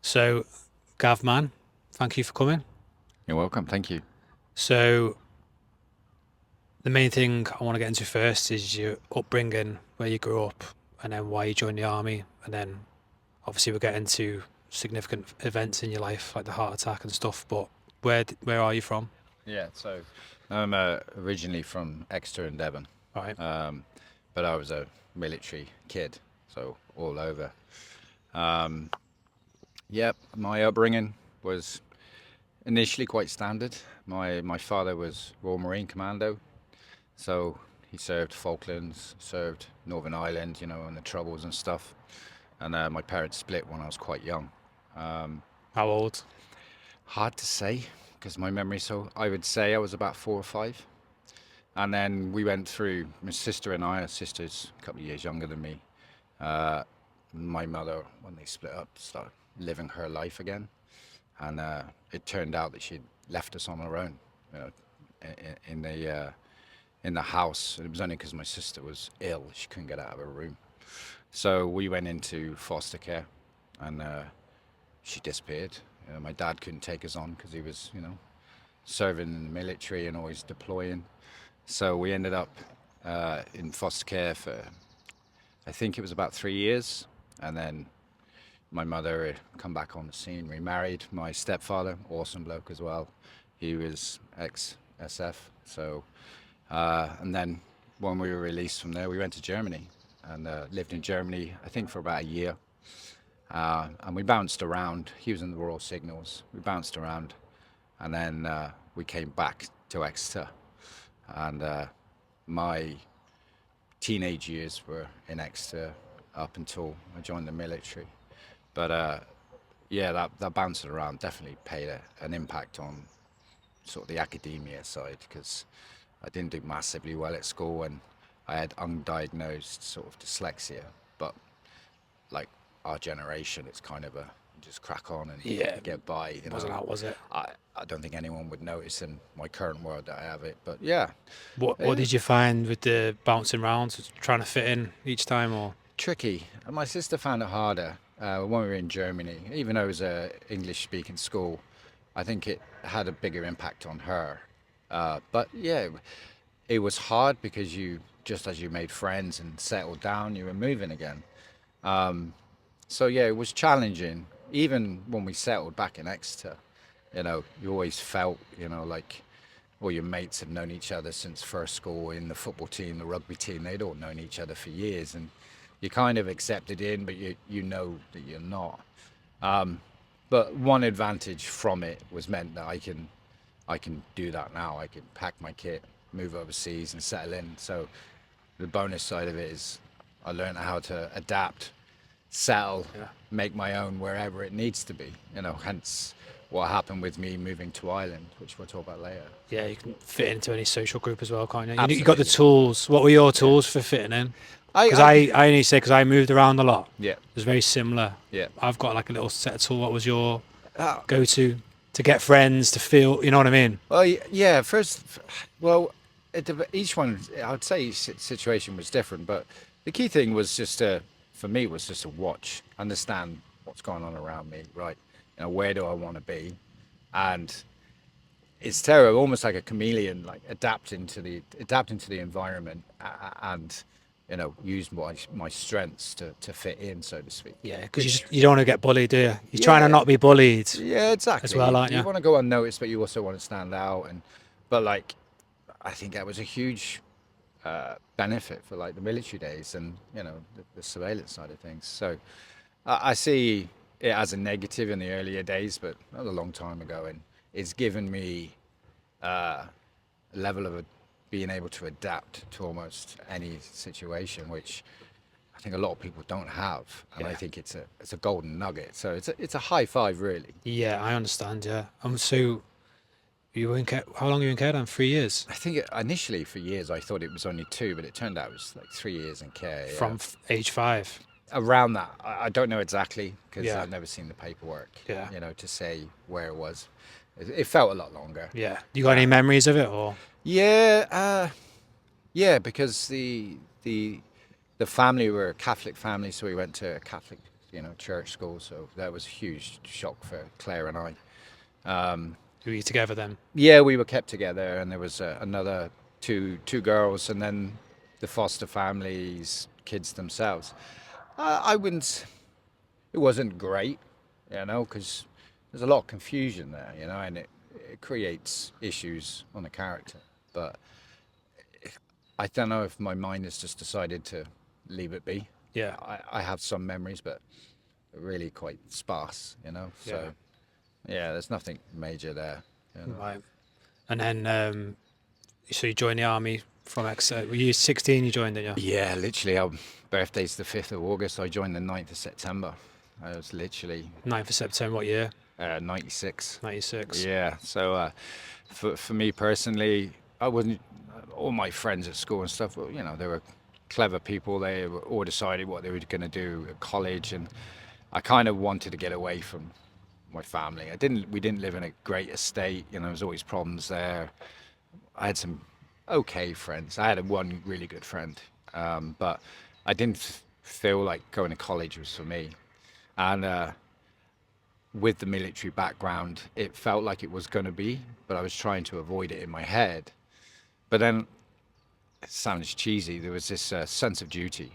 So, Gav, man, thank you for coming. You're welcome. Thank you. So, the main thing I want to get into first is your upbringing, where you grew up, and then why you joined the army, and then obviously we'll get into significant events in your life like the heart attack and stuff. But where are you from? So I'm originally from Exeter in Devon, All right. um, but I was a military kid, so all over. Um, yep, my upbringing was initially quite standard. My father was Royal Marine Commando, so he served Falklands, served Northern Ireland, and the troubles and stuff. And my parents split when I was quite young. Um, How old? Hard to say because my memory. So I would say I was about 4 or 5. And then we went through, my sister and I, our sister's a couple of years younger than me. Uh, my mother, when they split up, started living her life again. And it turned out that she'd left us on our own, you know, in the house. And it was only because my sister was ill, she couldn't get out of her room. So we went into foster care, and she disappeared. My dad couldn't take us on because he was, serving in the military and always deploying. So we ended up in foster care for, I think it was about 3 years. And then my mother had come back on the scene, remarried. My stepfather, awesome bloke as well. He was ex-SF. So, and then when we were released from there, we went to Germany and lived in Germany, I think for about a year. And we bounced around. He was in the Royal Signals. We bounced around. And then we came back to Exeter. And my teenage years were in Exeter up until I joined the military. But yeah, that bouncing around definitely paid an impact on sort of the academia side because I didn't do massively well at school and I had undiagnosed sort of dyslexia. But like our generation, it's kind of a just crack on and Yeah, get by. it wasn't out, was it? I don't think anyone would notice in my current world that I have it. But yeah, What eh, did you find with the bouncing rounds, trying to fit in each time, or? tricky. And my sister found it harder when we were in Germany. Even though it was a English speaking school, I think it had a bigger impact on her. But yeah, it was hard because you just as you made friends and settled down, you were moving again. So yeah, it was challenging. Even when we settled back in Exeter, you always felt, like all your mates had known each other since first school in the football team, the rugby team. They'd all known each other for years, and you kind of accepted in, but you know that you're not. But one advantage from it was meant that I can do that now. I can pack my kit, move overseas, and settle in. So the bonus side of it is I learned how to adapt, settle, Yeah. make my own wherever it needs to be. Hence what happened with me moving to Ireland, which we'll talk about later. Yeah, you can fit into any social group as well, can't you? You got the Absolutely. tools. What were your Yeah. tools for fitting in? I, Because I, I only say because I moved around a lot. yeah, It was very similar. yeah. I've got like a little set of tool. What was your Uh, go-to to get friends to feel? You know what I mean? well, yeah. First, well, each one, I would say each situation was different, but the key thing was for me, was just to watch, understand what's going on around me, right? Where do I want to be? And it's terrible, almost like a chameleon, like adapting to the environment and use my strengths to fit in, so to speak. Yeah, because Which, you don't want to get bullied, do you? You're trying to yeah, not be bullied yeah, as well, exactly. aren't You you? want to go unnoticed, but you also want to stand out. But like, I think that was a huge benefit for like the military days and the surveillance side of things. So I see it as a negative in the earlier days, but that was a long time ago, and it's given me a level of being able to adapt to almost any situation, which I think a lot of people don't have, and I Yeah. think it's a golden nugget. So it's a high five, really. Yeah, I understand. Yeah. So you were in care. How long were you in care then? 3 years I think initially for years I thought it was only 2, but it turned out it was like 3 years in care. Yeah, from age 5. around that. I don't know exactly because Yeah. I've never seen the paperwork. Yeah. To say where it was. It felt a lot longer. Yeah. You got any memories of it or? Yeah, yeah, because the family were a Catholic family, so we went to a Catholic church school. So that was a huge shock for Claire and I. Were you together then? Yeah, we were kept together, and there was another two girls, and then the foster families, kids themselves. I wouldn't. It wasn't great, because there's a lot of confusion there, and it creates issues on the character. But I don't know if my mind has just decided to leave it be. Yeah. I have some memories, but really quite sparse, Yeah. So yeah, there's nothing major there. Right. And then, so you joined the army from were you 16 you joined, didn't you? Yeah, literally, our birthday's the 5th of August. I joined the 9th of September. I was literally 9th of September, what year? 96. 96. Yeah, so for me personally, I wasn't. All my friends at school and stuff, well, they were clever people. They were all decided what they were going to do at college, and I kind of wanted to get away from my family. We didn't live in a great estate. There was always problems there. I had some okay friends. I had one really good friend, but I didn't feel like going to college was for me. And with the military background, it felt like it was going to be, but I was trying to avoid it in my head. But then, it sounds cheesy, there was this sense of duty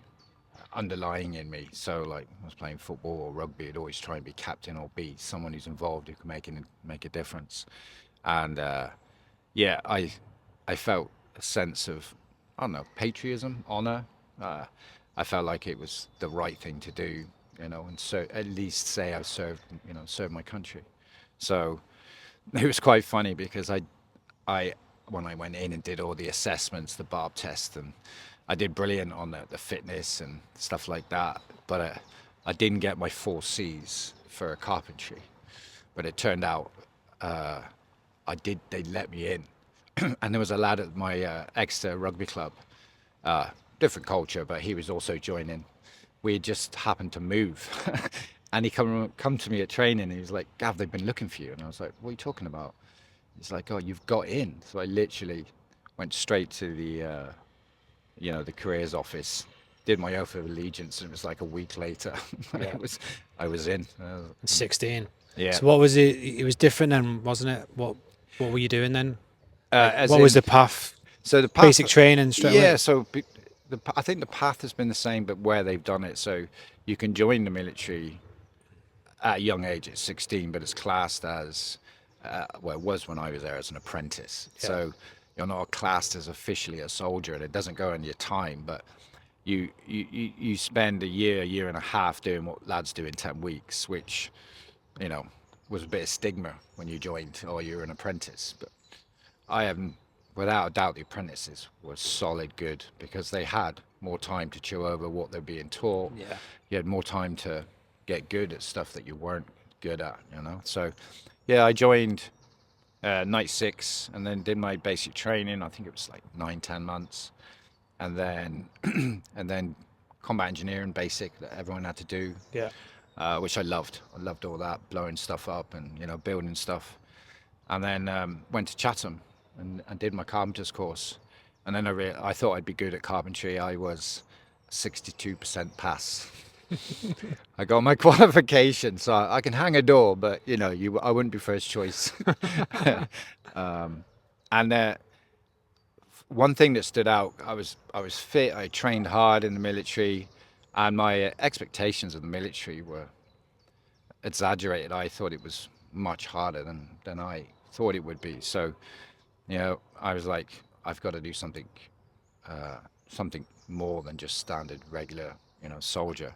underlying in me. So, like, I was playing football or rugby, I'd always try and be captain or be someone who's involved who can make a difference. And yeah, I felt a sense of, I don't know, patriotism, honor. I felt like it was the right thing to do, and so at least say I served my country. So it was quite funny because I when I went in and did all the assessments, the barb test, and I did brilliant on the fitness and stuff like that, but I didn't get my 4 Cs for carpentry. But it turned out I did. They let me in, and there was a lad at my Exeter rugby club, different culture, but he was also joining. We just happened to move, and he come to me at training, and he was like, "Gav, they've been looking for you," and I was like, "What are you talking about?" He's like, "Oh, you've got in." So I literally went straight to the careers office, did my oath of allegiance, and it was like a week later, Yeah. I was in. 16. Yeah. So what was it? It was different then, wasn't it? What were you doing then? As What was in, the path? so the path, Basic training straight yeah. away? So I think the path has been the same, but where they've done it. So you can join the military at a young age, at 16, but it's classed as well, it was when I was there as an apprentice. Yeah. So you're not classed as officially a soldier, and it doesn't go in your time, but you spend a year and a half doing what lads do in 10 weeks, which was a bit of stigma when you joined, or you're an apprentice. But I haven't, without a doubt, the apprentices were solid good because they had more time to chew over what they're being taught. Yeah. You had more time to get good at stuff that you weren't good at, So, yeah, I joined 96 and then did my basic training. I think it was like 9-10 months, and then and then combat engineering basic that everyone had to do. Yeah. Which I loved. I loved all that, blowing stuff up and building stuff. And then went to Chatham and did my carpenter's course. And then I thought I'd be good at carpentry. I was 62% pass. I got my qualification, so I can hang a door, but I wouldn't be first choice. And one thing that stood out, I was fit. I trained hard in the military, and my expectations of the military were exaggerated. I thought it was much harder than I thought it would be. So, I was like, I've got to do something more than just standard regular, soldier.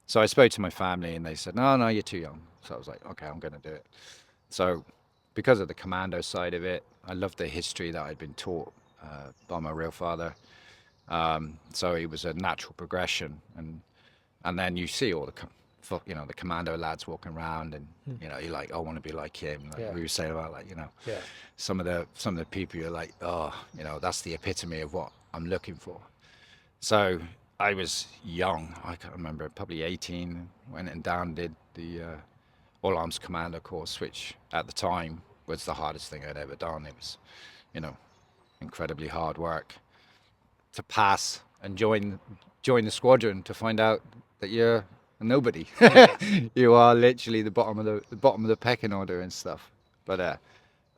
So I spoke to my family, and they said, no, you're too young. So I was like, okay, I'm going to do it. So because of the commando side of it, I loved the history that I'd been taught by my real father. So it was a natural progression, and then you see all the commando lads walking around, and you're like, I want to be like him. Like Yeah. we were saying about Yeah. some of the people, you're like, oh, that's the epitome of what I'm looking for. So I was young. I can't remember, probably 18. Went and down, did the all arms commando course, which at the time was the hardest thing I'd ever done. It was, incredibly hard work to pass and join the squadron, to find out that you're nobody. You are literally the bottom of the pecking order and stuff. But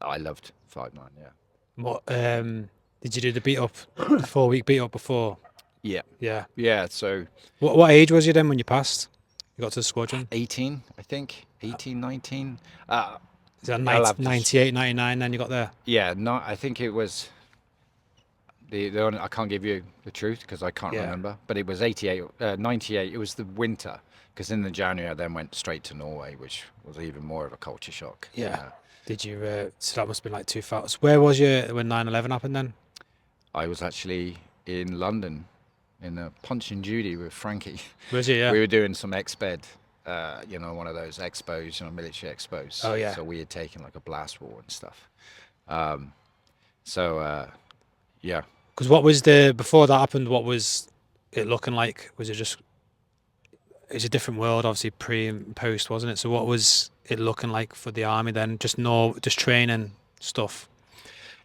I loved 5-9. Yeah. What did you do the beat up, the 4 week beat up before? Yeah. Yeah. Yeah. So What age was you then when you passed? You got to the squadron? 18, I think. 18, 19. Uh, Is that I'll have to 98, 99 then you got there? Yeah, no, I think it was the only, I can't give you the truth because I can't Yeah. remember, but it was 88, 98. It was the winter because in the January I then went straight to Norway, which was even more of a culture shock. Yeah. Did you, so that must have been like 2000. Where was you when 9/11 happened then? I was actually in London in a Punch and Judy with Frankie. Was you, yeah? We were doing some exped, one of those expos, military expos. Oh, yeah. So we had taken like a blast wall and stuff. Yeah. Because before that happened, what was it looking like? Was it just, it's a different world, obviously pre and post, wasn't it? So what was it looking like for the army then? Just training stuff?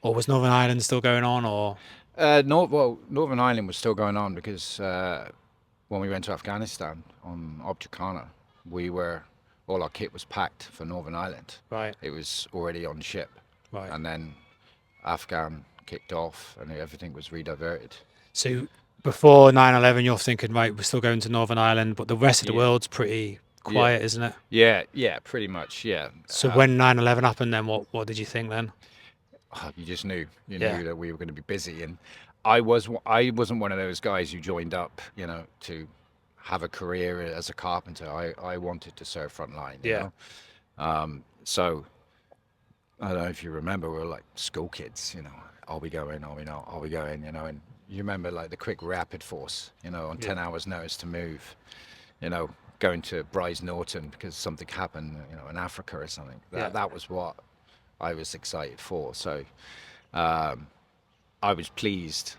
Or was Northern Ireland still going on, or? Northern Ireland was still going on because when we went to Afghanistan on Objecana, all our kit was packed for Northern Ireland. Right. It was already on ship. Right. And then Afghan kicked off and everything was rediverted. So before 9/11, you're thinking, right, we're still going to Northern Ireland, but the rest of the Yeah. world's pretty quiet, isn't it? Yeah, pretty much, yeah. So when 9/11 happened, then what did you think then? You just knew. You Yeah. knew that we were going to be busy, and I wasn't one of those guys who joined up, to have a career as a carpenter. I wanted to serve frontline. Yeah. So I don't know if you remember, we were like school kids. Are we going? Are we not? Are we going? And you remember like the quick rapid force. On 10 hours notice to move. Going to Bryce Norton because something happened. In Africa or something. That was what I was excited for. So I was pleased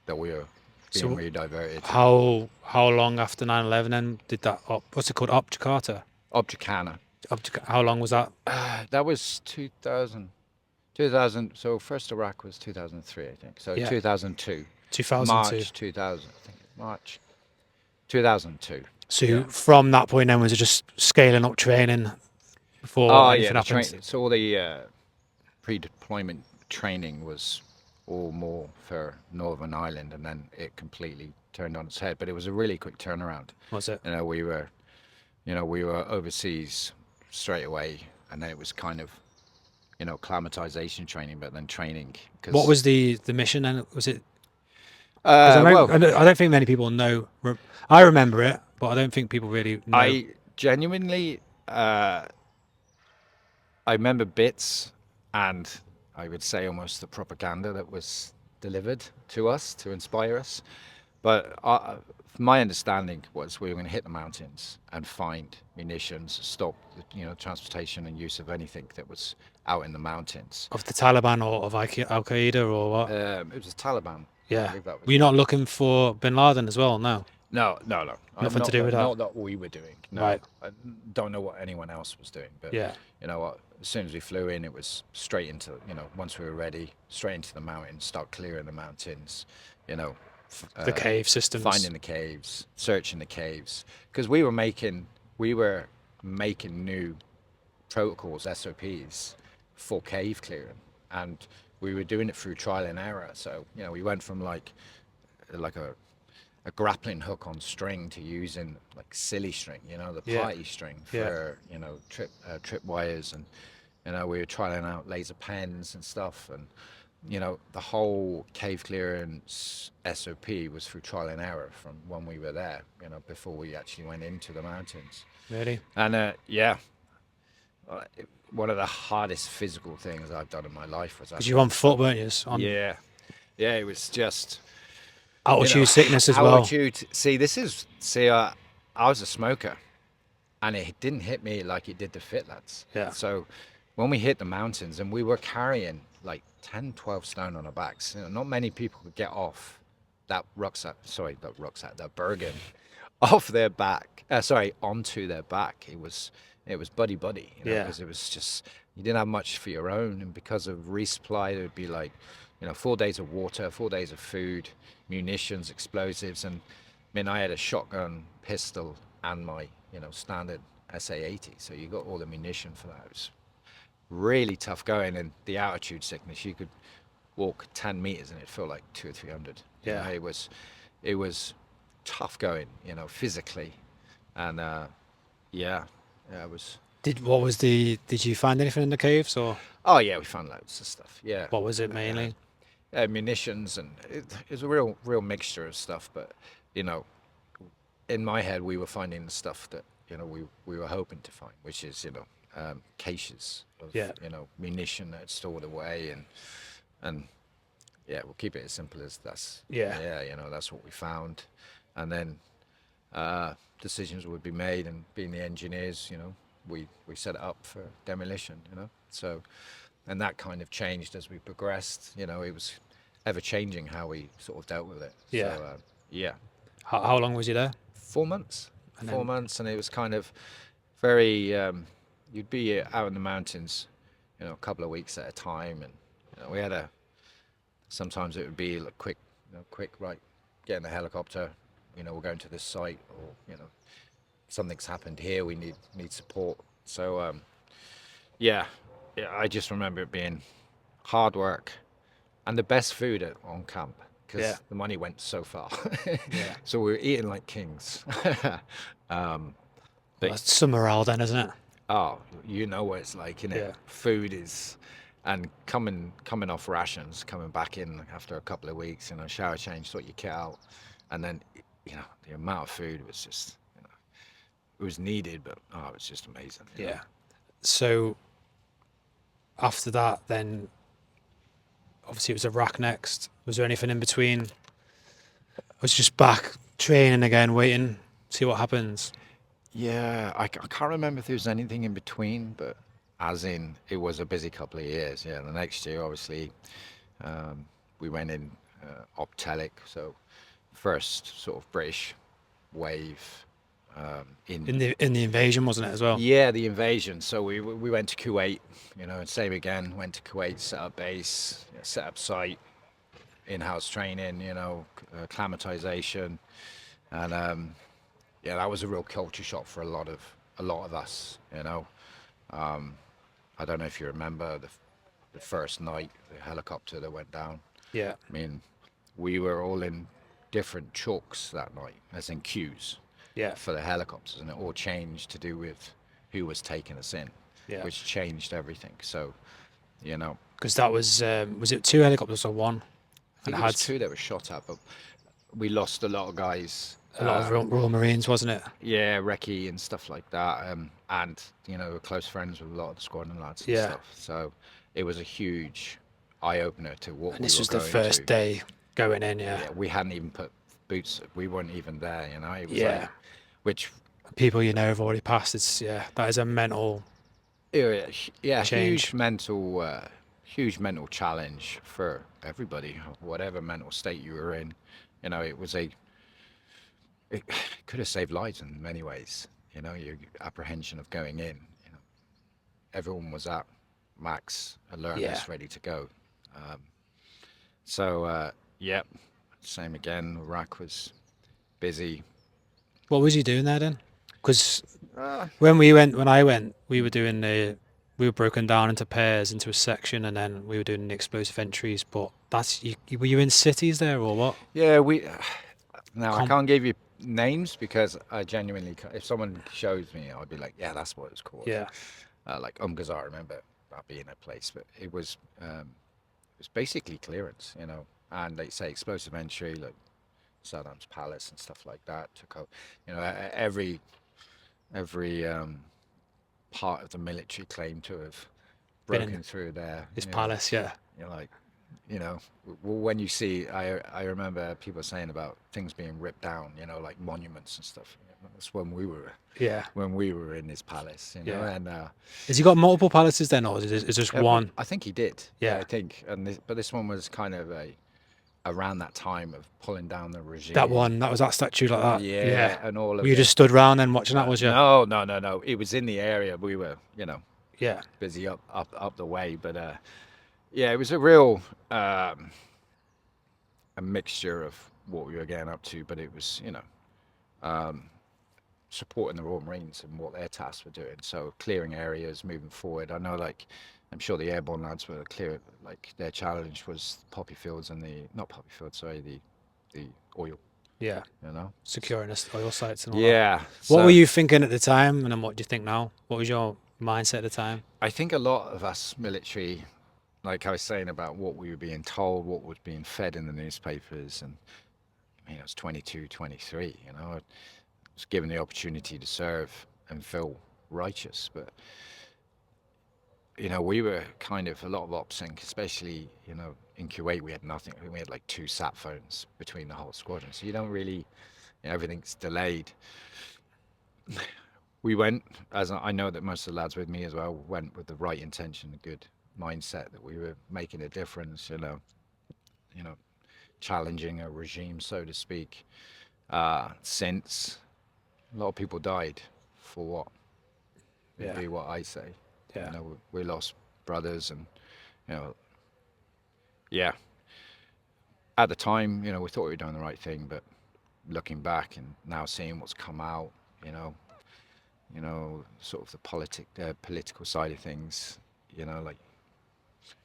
that we were being rediverted. How long after 9/11 then did that? What's it called? Objecata. Objecana. How long was that? That was 2000. 2000. So first Iraq was 2003, I think. So Yeah. 2002. 2002. March 2000. I think March 2002. So from that point then, was it just scaling up training before anything happened? So all the pre-deployment training was all more for Northern Ireland, and then it completely turned on its head. But it was a really quick turnaround. Was it? We were overseas straight away, and then it was kind of, acclimatization training, but then training. What was the mission then? Was it? I don't think many people know. I remember it, but I don't think people really know. I genuinely, I remember bits, and I would say almost the propaganda that was delivered to us to inspire us. But my understanding was we were going to hit the mountains and find munitions, stop transportation and use of anything that was out in the mountains. Of the Taliban or of Al Qaeda or what? It was the Taliban. Yeah. Were you not looking for Bin Laden as well? No. No. Nothing to do with that. Not that we were doing. No. Right. I don't know what anyone else was doing. But Yeah. you know what? As soon as we flew in, it was straight into, once we were ready, straight into the mountains, start clearing the mountains, The cave systems. finding the caves, searching the caves, because we were making new protocols, SOPs for cave clearing, and we were doing it through trial and error. So we went from like a grappling hook on string to using like silly string, the party string for trip wires, and we were trying out laser pens and stuff, and the whole cave clearance SOP was through trial and error from when we were there, before we actually went into the mountains. Really? And one of the hardest physical things I've done in my life was Because you were on foot, weren't you? Yeah, it was just altitude sickness as well. Altitude. I was a smoker, and it didn't hit me like it did the fit lads. Yeah. So when we hit the mountains, and we were carrying like 10, 12 stone on our backs, not many people could get off that Bergen off their back. Onto their back. It was buddy, because it was just, you didn't have much for your own, and because of resupply, it would be like 4 days of water, 4 days of food, munitions, explosives, and I had a shotgun, pistol, and my, standard SA-80. So you got all the munition for that. It was really tough going, and the altitude sickness. You could walk 10 meters and it felt like 200 or 300. Yeah. It was tough going, physically, and it was. Did you find anything in the caves, or Oh yeah, we found loads of stuff. Yeah, what was it mainly? munitions, and it was a real mixture of stuff. But you know, in my head, we were finding the stuff that we were hoping to find, which is caches of Yeah. munition that's stored away, and yeah, we'll keep it as simple as Yeah. that's what we found, and then decisions would be made, and being the engineers, we set it up for demolition, so, and that kind of changed as we progressed. It was ever changing how we sort of dealt with it. Yeah. So yeah, How long was you there? 4 months. And 4 months, and it was kind of very. You'd be out in the mountains, a couple of weeks at a time, and we had a. Sometimes it would be like quick, right, get in the helicopter. We're going to this site, or something's happened here. We need support. So yeah, I just remember it being hard work, and the best food on camp, because Yeah. the money went so far. Yeah. So we were eating like kings. Well, that's some morale then, isn't it? Oh, you know what it's like, innit? Yeah. Food is, and coming off rations, coming back in after a couple of weeks, shower change, sort your kit out, and then the amount of food was just, it was needed, but it was just amazing. Yeah. So after that, then obviously it was Iraq next. Was there anything in between? I was just back training again, waiting, see what happens. Yeah, I can't remember if there was anything in between, but as in, it was a busy couple of years. Yeah, the next year, obviously, we went in Optelic, so first sort of British wave In the invasion, wasn't it, as well? Yeah, the invasion. So we went to Kuwait, and same again. Went to Kuwait, set up base, set up site, in-house training, acclimatization, and yeah, that was a real culture shock for a lot of us. I don't know if you remember the first night, the helicopter that went down. Yeah. I mean, we were all in different chalks that night, as in queues. Yeah. For the helicopters, and it all changed to do with who was taking us in, Yeah. which changed everything. So, Because that was it 2 helicopters or 1? I think it was 2 that were shot at, but we lost a lot of guys. A lot of Royal Marines, wasn't it? Yeah, recce and stuff like that, and we're close friends with a lot of the squadron lads and Yeah. stuff. So it was a huge eye opener to what And we this were was the going first to. day going in, yeah. Yeah, we hadn't even put boots. We weren't even there. It was Yeah. like, which People have already passed. That is a mental yeah, change. huge mental challenge for everybody, whatever mental state you were in. It could have saved lives in many ways. Your apprehension of going in. Everyone was at max alertness, Yeah. ready to go. So yeah, same again. Iraq was busy. What was you doing there then? Because Uh, when I went, we were broken down into pairs into a section, and then we were doing the explosive entries. But were you in cities there or what? Yeah, now I Com- can't give you names because I genuinely, if someone shows me, I'd be like, yeah, that's what it's called. Yeah. Like because I remember that being a place, but it was basically clearance, and they say explosive entry, like Saddam's palace and stuff like that. Took out, every part of the military claimed to have Been in broken through there. His palace, yeah. You're like, when you see, I remember people saying about things being ripped down, like monuments and stuff. That's when we were in his palace, Yeah. and Has he got multiple palaces then, or is it just one? I think he did. Yeah. I think, but this one was kind of around that time of pulling down the regime. That was that statue like that. Yeah, and all of You it. just stood round then watching that, was you? No. It was in the area. We were, Yeah. busy up the way, but yeah, it was a real a mixture of what we were getting up to, but it was supporting the Royal Marines and what their tasks were doing. So clearing areas, moving forward. I know, like, I'm sure the airborne lads were clear. Like their challenge was poppy fields and the not poppy fields, sorry, the oil. Yeah, You know. securing oil sites and all that. Yeah. What were So you thinking at the time, and then what do you think now? What was your mindset at the time? I think a lot of us military, like I was saying about what we were being told, what was being fed in the newspapers, and I mean, I was 22, 23. You know, I was given the opportunity to serve and feel righteous, but you know, we were kind of a lot of OPSENC, especially, you know, in Kuwait, we had nothing. We had like 2 sat phones between the whole squadron. So you don't really, you know, everything's delayed. We went, as I know that most of the lads with me as well, went with the right intention, a good mindset that we were making a difference, you know, challenging a regime, so to speak. Since a lot of people died for what? It'd Yeah, be what I say. yeah, You know, we lost brothers and, you know, yeah. At the time, you know, we thought we were doing the right thing, but looking back and now seeing what's come out, you know, sort of the political side of things, you know, like,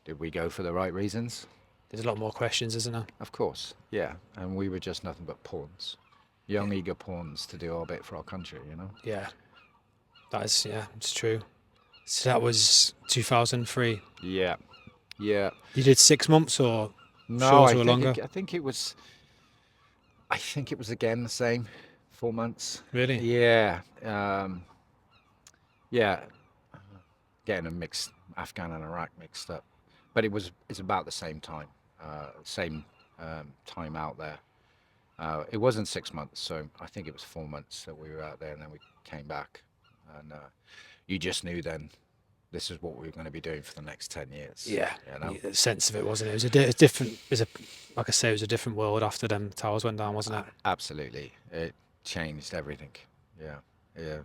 did we go for the right reasons? there's a lot more questions, isn't there? Of course, yeah. And we were just nothing but pawns, young, eager pawns to do our bit for our country, you know? Yeah, yeah, it's true. So that was 2003. Yeah, yeah. You did 6 months or No, shorter or longer? I think it was again the same, 4 months. Really? Yeah, yeah. Getting a mixed Afghan and Iraq mixed up, but it's about the same time, same time out there. It wasn't 6 months, so I think it was 4 months that we were out there, and then we came back, and you just knew then this is what we were going to be doing for the next 10 years. Yeah, You know, the sense of it, wasn't it? It was a different. Like I say, it was a different world after them towers went down, wasn't it? absolutely, it changed everything. Yeah, yeah,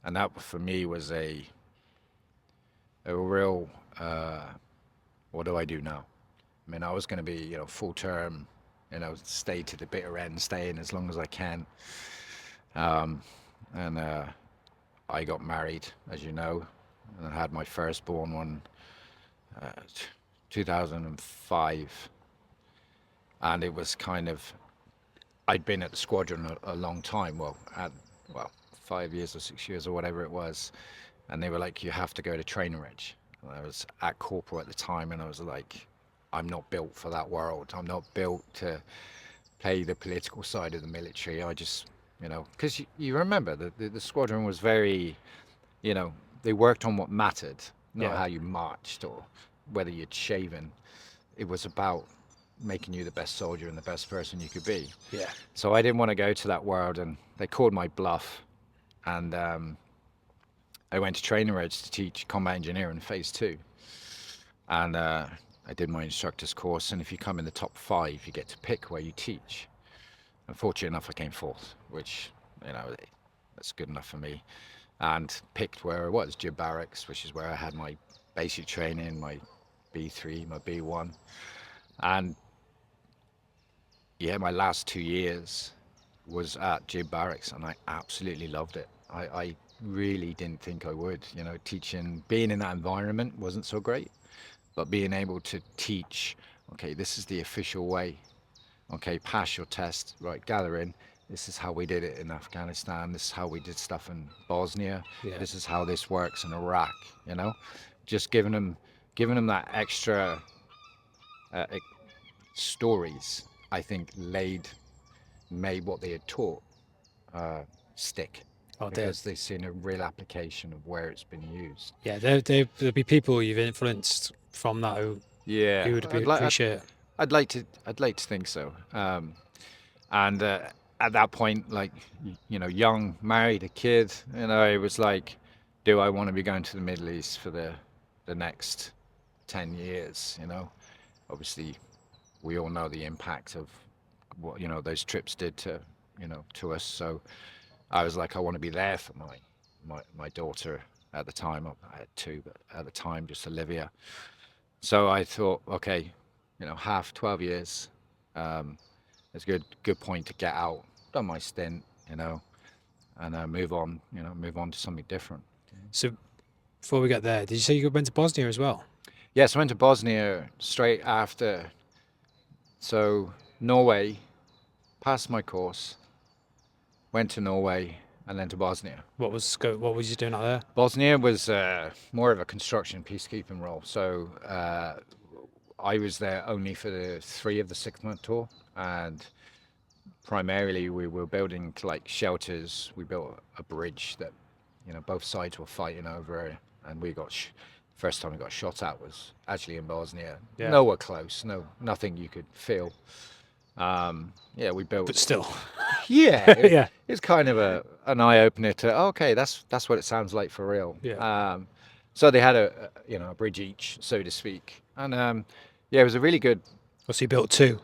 and that for me was a real. What do I do now? I mean, I was going to be, you know, full term, you know, stay to the bitter end, stay in as long as I can. And I got married, as you know, and I had my firstborn one, uh, 2005. And it was kind of, I'd been at the squadron a long time, well, 5 years or 6 years or whatever it was. And they were like, you have to go to training reg. And I was at corporal at the time, and I was like, I'm not built for that world. I'm not built to play the political side of the military. I just, you know, because you remember the squadron was very, you know, they worked on what mattered, not Yeah, how you marched or whether you'd shaven. It was about making you the best soldier and the best person you could be. yeah, So I didn't want to go to that world, and they called my bluff, and I went to training reg to teach combat engineering phase 2, and I did my instructor's course, and if you come in the top 5, you get to pick where you teach. Unfortunately enough, I came 4th, which, you know, that's good enough for me, and picked where I was, Jib Barracks, which is where I had my basic training, my B3, my B1, and yeah, my last 2 years was at Jib Barracks, and I absolutely loved it. I really didn't think I would, you know, teaching, being in that environment wasn't so great, but being able to teach, okay, this is the official way, okay, pass your test, right, gather in, this is how we did it in Afghanistan, this is how we did stuff in Bosnia, yeah. this is how this works in Iraq, you know, just giving them that extra uh, e- stories, I think made what they had taught stick, Oh, because they've seen a real application of where it's been used. yeah. There'll be people you've influenced from that Yeah, who would appreciate it. I'd like to think so. And at that point, like, you know, young, married, a kid, you know, it was like, do I want to be going to the Middle East for the next 10 years? You know, obviously, we all know the impact of what, you know, those trips did to, you know, to us. So I was like, I want to be there for my daughter at the time. I had 2, but at the time, just Olivia. So I thought, okay, you know, 12 years. It's a good point to get out. Done my stint, you know. and move on. Move on to something different. So before we get there, did you say you went to Bosnia as well? Yes, I went to Bosnia straight after. So Norway, passed my course, went to Norway, and then to Bosnia. What was you doing out there? Bosnia was more of a construction peacekeeping role. So I was there only for the 3 of the 6-month tour, and primarily we were building like shelters. We built a bridge that both sides were fighting over, and we got first time we got shot at was actually in Bosnia. Yeah. Nowhere close, nothing you could feel. Yeah, we built. But still, Yeah, yeah, it's kind of an eye opener to okay, that's what it sounds like for real. Yeah. So they had a bridge each, so to speak, and yeah, it was a really good. so you built 2.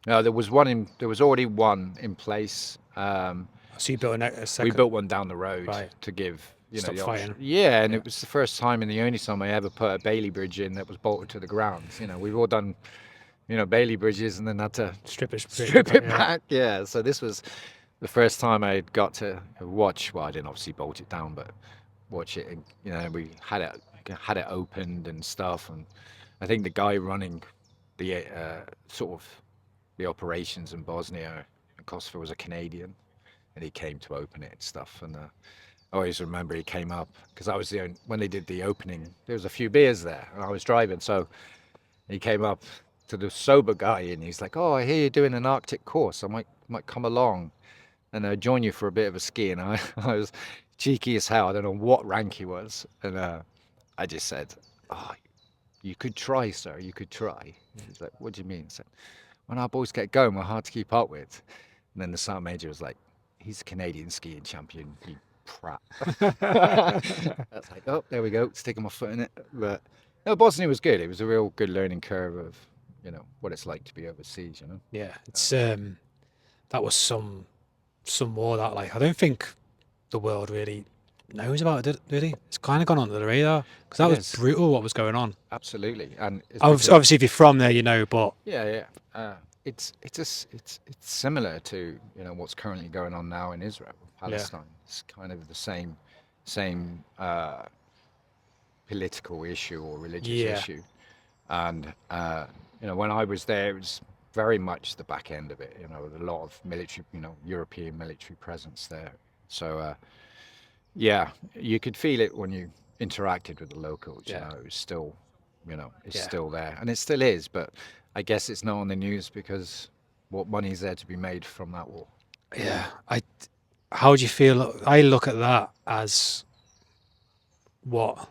No, there was already one in place. So you built a We second. built one down the road Right. to give Stop the fighting. option. Yeah, and it was the first time and the only time I ever put a Bailey bridge in that was bolted to the ground. We've all done Bailey bridges and then had to strip it back. Yeah, so this was the first time I got to watch. Well, I didn't obviously bolt it down, but watch it. And, we had it opened and stuff. And I think the guy running the sort of the operations in Bosnia and Kosovo was a Canadian, and he came to open it and stuff. And I always remember he came up because I was when they did the opening. There was a few beers there, and I was driving, so he came up to the sober guy and he's like, "Oh, I hear you're doing an Arctic course. I might come along and join you for a bit of a ski." And I was cheeky as hell. I don't know what rank he was, and I just said, "Oh, you could try, sir. You could try." He's like, "What do you mean?" I said, "When our boys get going, we're hard to keep up with." And then the sergeant major was like, "He's a Canadian skiing champion, you prat." That's like, oh, there we go, sticking my foot in it. But no, Bosnia was good. It was a real good learning curve of what it's like to be overseas. Yeah, it's that was some war that I don't think the world really knows about it, did he? It's kind of gone under the radar because that was brutal what was going on. Absolutely, and obviously if you're from there, but yeah. It's similar to what's currently going on now in Israel, Palestine. It's kind of the same political issue or religious issue, and when I was there, it was very much the back end of it. A lot of military, European military presence there. So yeah, you could feel it when you interacted with the locals. It was still, it's still there, and it still is, but I guess it's not on the news because what money is there to be made from that war? Yeah. How do you feel? I look at that as what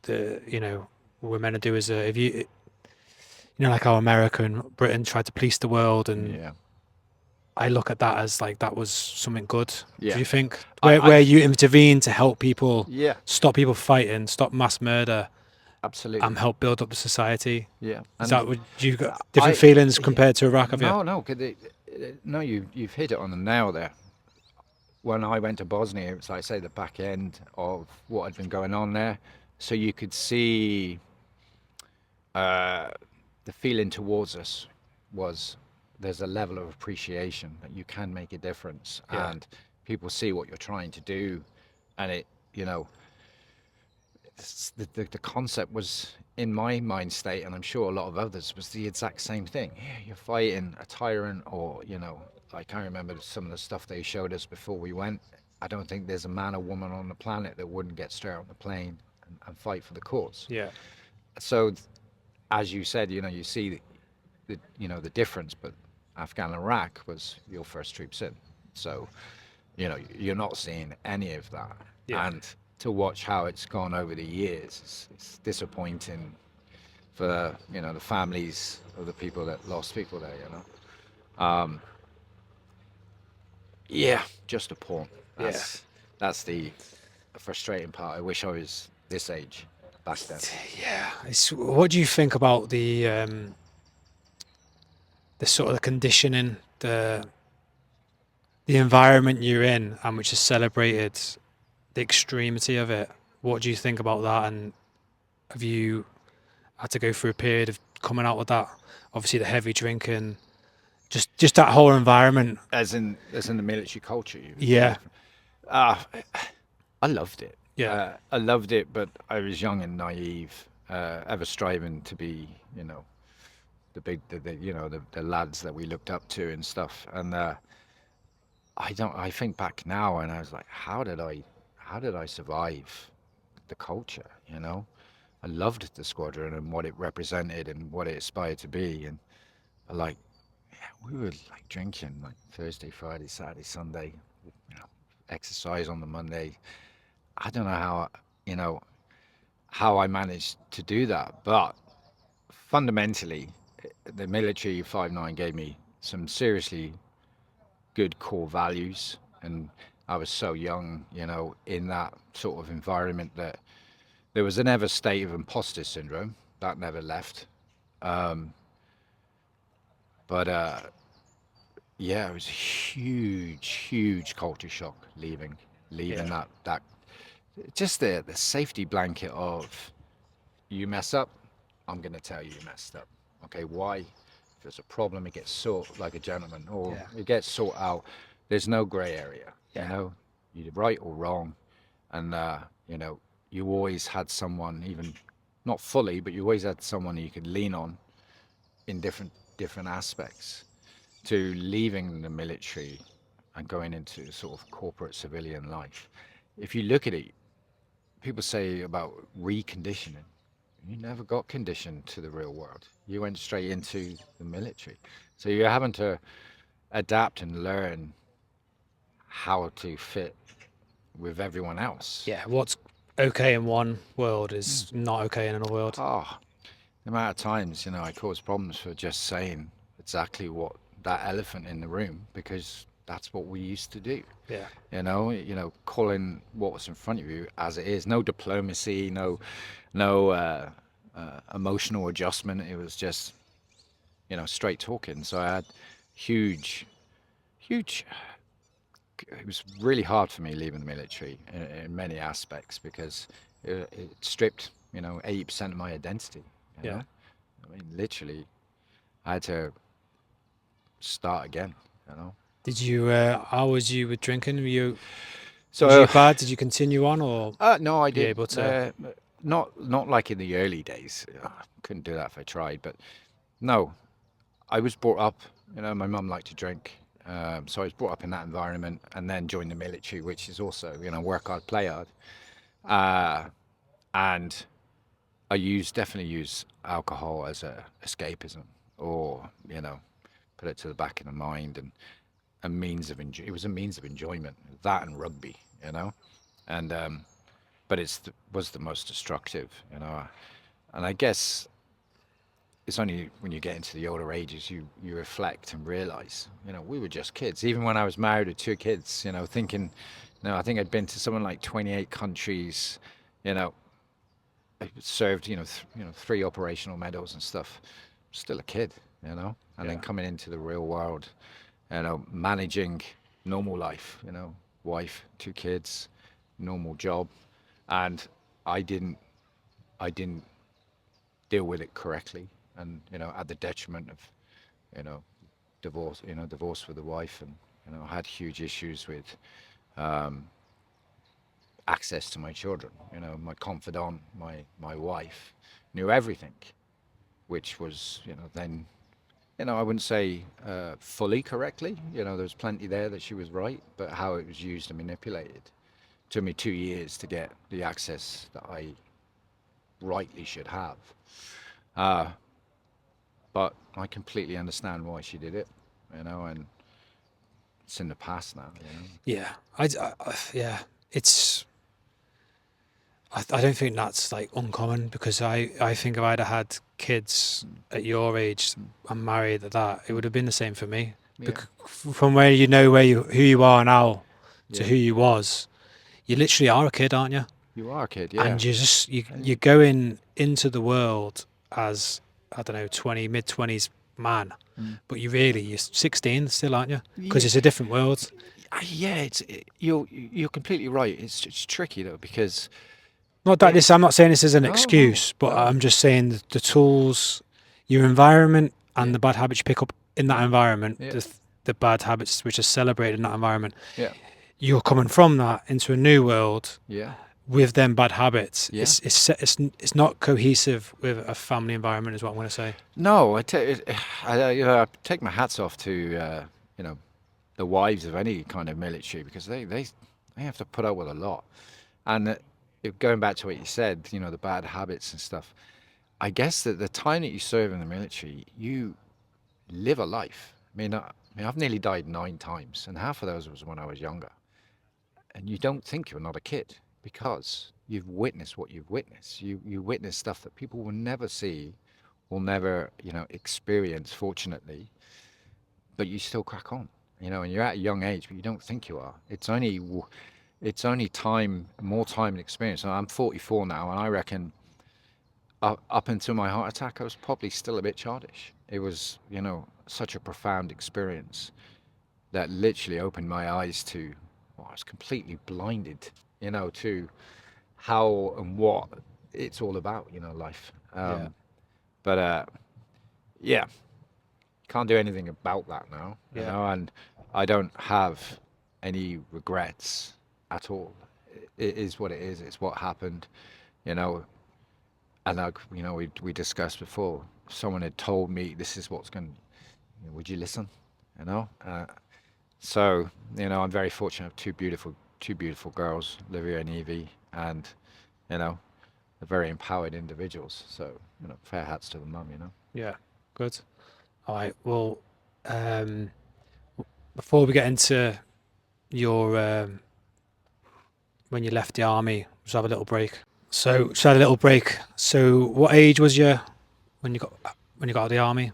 we're meant to do as if like how America and Britain tried to police the world, and I look at that as like that was something good. Yeah. Do you think where you intervene to help people, stop people fighting, stop mass murder, absolutely, and help build up the society? Yeah. Is that what you've got different feelings compared to Iraq? Have you? No, you've hit it on the nail there. When I went to Bosnia, it was like I say the back end of what had been going on there, so you could see the feeling towards us was there's a level of appreciation that you can make a difference, and people see what you're trying to do, and it the concept was in my mind state, and I'm sure a lot of others, was the exact same thing. Yeah, you're fighting a tyrant, or I can't remember some of the stuff they showed us before we went. I don't think there's a man or woman on the planet that wouldn't get straight on the plane and fight for the cause. Yeah. So, as you said, you see the difference, but Afghanistan Iraq was your first troops in, so you're not seeing any of that. And to watch how it's gone over the years, it's disappointing for the families of the people that lost people there. Just appalling. That's the frustrating part. I wish I was this age back then. Yeah. What do you think about the sort of the conditioning, the environment you're in, and which is celebrated, the extremity of it? What do you think about that? And have you had to go through a period of coming out with that? Obviously, the heavy drinking, just that whole environment. As in the military culture. Yeah. Uh, I loved it. Yeah, I loved it, but I was young and naive, ever striving to be, the big, the lads that we looked up to and stuff. And I think back now, and I was like, how did I survive the culture? I loved the squadron and what it represented and what it aspired to be. And like, we were like drinking like Thursday, Friday, Saturday, Sunday, you know, exercise on the Monday. I don't know you know, how I managed to do that, but fundamentally, the military 5-9 gave me some seriously good core values, and I was so young, in that sort of environment that there was an ever state of imposter syndrome that never left. Um, but yeah, it was a huge, huge culture shock leaving yeah, that just the safety blanket of you mess up, I'm gonna tell you you messed up. Okay, why? If there's a problem, it gets sorted like a gentleman, or yeah, it gets sorted out. There's no grey area, yeah. You're right or wrong, and you always had someone, even not fully, but you always had someone you could lean on in different aspects. To leaving the military and going into sort of corporate civilian life, if you look at it, people say about reconditioning. You never got conditioned to the real world. You went straight into the military. So you're having to adapt and learn how to fit with everyone else. Yeah, what's okay in one world Mm. is not okay in another world. Oh, the amount of times, I cause problems for just saying exactly what that elephant in the room, because that's what we used to do. Yeah, Calling what was in front of you as it is. No diplomacy, no emotional adjustment. It was just, straight talking. So I had huge, huge. It was really hard for me leaving the military in many aspects, because it stripped, 80% of my identity. You yeah. know, I mean, literally, I had to start again. You know. Did you? How was you with drinking? Was So you bad? Did you continue on, or no, I were you did. able to? Not like in the early days. Couldn't do that if I tried. But no, I was brought up. My mum liked to drink, so I was brought up in that environment, and then joined the military, which is also, work hard, play hard. Uh, and definitely use alcohol as a escapism, or put it to the back of the mind, and a means of it was a means of enjoyment. That and rugby, and but was the most destructive, and I guess it's only when you get into the older ages you reflect and realize, we were just kids. Even when I was married with 2 kids, thinking, I think I'd been to something like 28 countries, you know, I served, 3 operational medals and stuff. Still a kid, and then Yeah, coming into the real world, managing normal life, wife, 2 kids, normal job, and I didn't, I didn't deal with it correctly, and at the detriment of, you know, divorce with the wife, and I had huge issues with access to my children. My confidant, my wife, knew everything, which was, then, I wouldn't say fully correctly. There was plenty there that she was right, but how it was used and manipulated. Took me 2 years to get the access that I rightly should have. Uh, but I completely understand why she did it, and it's in the past now. yeah. Yeah. It's. I don't think that's like uncommon, because I think if I'd have had kids at your age and married at that, it would have been the same for me. Yeah, From where who you are now to yeah. who you was, you literally are a kid, aren't you? You are a kid, yeah. And you're And going into the world as, I don't know, mid 20s man, mm, but you're 16 still, aren't you? Because yeah, it's a different world. yeah. You're completely right. It's tricky though, because Not that it, this, I'm not saying this is an no, no, excuse, but no. I'm just saying that the tools, your environment, and Yeah, the bad habits you pick up in that environment, yeah, the bad habits which are celebrated in that environment, yeah, you're coming from that into a new world Yeah. with them bad habits. Yeah. It's not cohesive with a family environment, is what I'm going to say. No, I take my hats off to you know, the wives of any kind of military, because they have to put up with a lot. And going back to what you said, you know, the bad habits and stuff. I guess that the time that you serve in the military, you live a life. I've nearly died 9 times, and half of those was when I was younger. And you don't think you're not a kid because you've witnessed what you've witnessed. You witness stuff that people will never see, will never, you know, experience, fortunately, but you still crack on. You know, and you're at a young age, but you don't think you are. It's only time, more time and experience. And I'm 44 now, and I reckon up until my heart attack, I was probably still a bit childish. It was, you know, such a profound experience that literally opened my eyes to, well, I was completely blinded, you know, to how and what it's all about, you know, life. Yeah. But yeah, can't do anything about that now, you Yeah. know, and I don't have any regrets at all. It is what it is. It's what happened, you know. And like, you know, we discussed before, if someone had told me this is what's going, you know, would you listen? You know. So, you know, I'm very fortunate to have two beautiful girls, Livia and Evie, and, you know, they're very empowered individuals. So, you know, fair hats to the mum, you know. Yeah. Good. All right. Well, before we get into your when you left the army, just have a little break. So, just had a little break. So, what age was you when you got out of the army?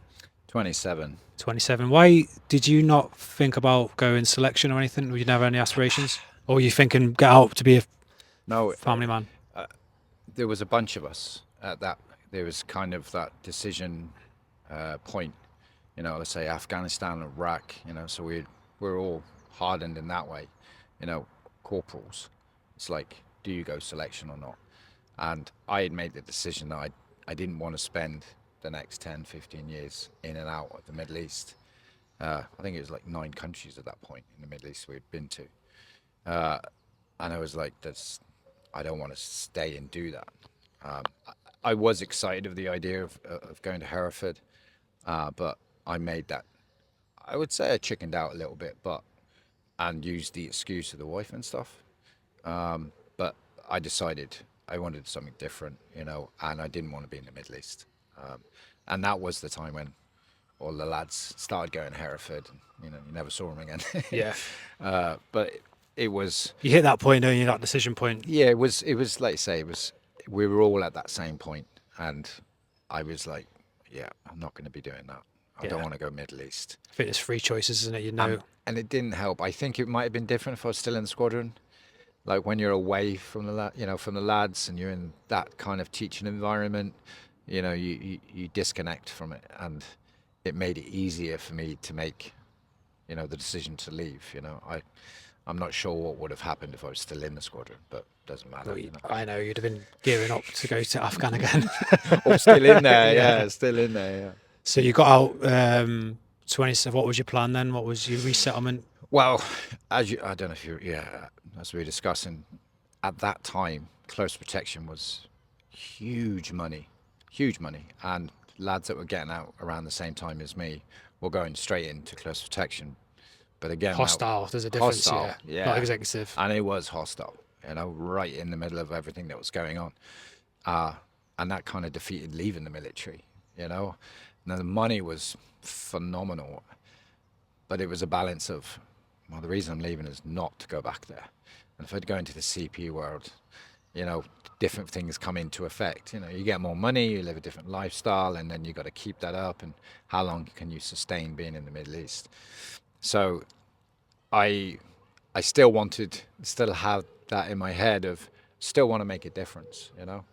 27. 27. Why did you not think about going selection or anything? Were you never any aspirations, or were you thinking get out to be a No, family man? there was a bunch of us at that. There was kind of that decision point, you know, let's say Afghanistan, Iraq, you know, so we're all hardened in that way, you know, corporals. It's like, do you go selection or not? And I had made the decision that I didn't want to spend the next 10, 15 years in and out of the Middle East. I think it was like 9 countries at that point in the Middle East we'd been to. And I was like, I don't want to stay and do that. I was excited of the idea of going to Hereford, but I made that, I would say I chickened out a little bit, and used the excuse of the wife and stuff. But I decided I wanted something different, you know, and I didn't want to be in the Middle East. And that was the time when all the lads started going to Hereford, and, you know, you never saw them again. Yeah. But it was, You hit that point, don't you? That decision point. yeah, it was like you say, we were all at that same point, and I was like, yeah, I'm not going to be doing that. I don't Yeah. want to go Middle East. I think there's 3 choices, isn't it? You know. And it didn't help. I think it might have been different if I was still in the squadron. Like when you're away from you know, from the lads, and you're in that kind of teaching environment, you know, you disconnect from it, and it made it easier for me to make, you know, the decision to leave. You know, I'm not sure what would have happened if I was still in the squadron, but it doesn't matter. Well, You know. I know you'd have been gearing up to go to Afghan again. Or still in there, Yeah. yeah, still in there, yeah. So you got out 20. What was your plan then? What was your resettlement? Well, I don't know if yeah, as we were discussing, at that time, close protection was huge money, and lads that were getting out around the same time as me were going straight into close protection. But again, Hostile. There's a difference. hostile, Yeah. Not yeah, executive. and it was hostile, you know, right in the middle of everything that was going on, and that kind of defeated leaving the military, you know. Now the money was phenomenal, but it was a balance of, well, the reason I'm leaving is not to go back there. And if I'd go into the CP world, you know, different things come into effect. You know, you get more money, you live a different lifestyle, and then you got to keep that up. And how long can you sustain being in the Middle East? So I still have that in my head of still want to make a difference, you know.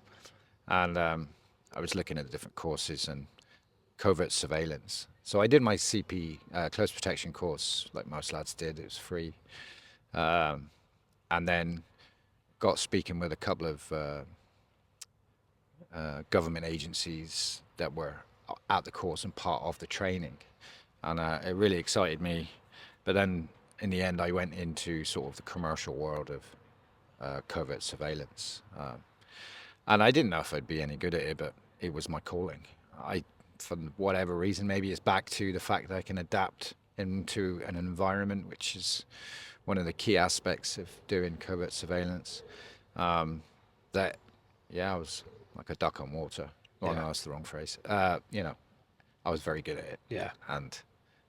And I was looking at the different courses and covert surveillance. So I did my CP close protection course, like most lads did. It was free, and then got speaking with a couple of government agencies that were at the course and part of the training, and it really excited me. But then in the end, I went into sort of the commercial world of covert surveillance. And I didn't know if I'd be any good at it, but it was my calling. For whatever reason, maybe it's back to the fact that I can adapt into an environment, which is one of the key aspects of doing covert surveillance. That, yeah, I was like a duck on water. Well, no, that's the wrong phrase. You know, I was very good at it. Yeah. And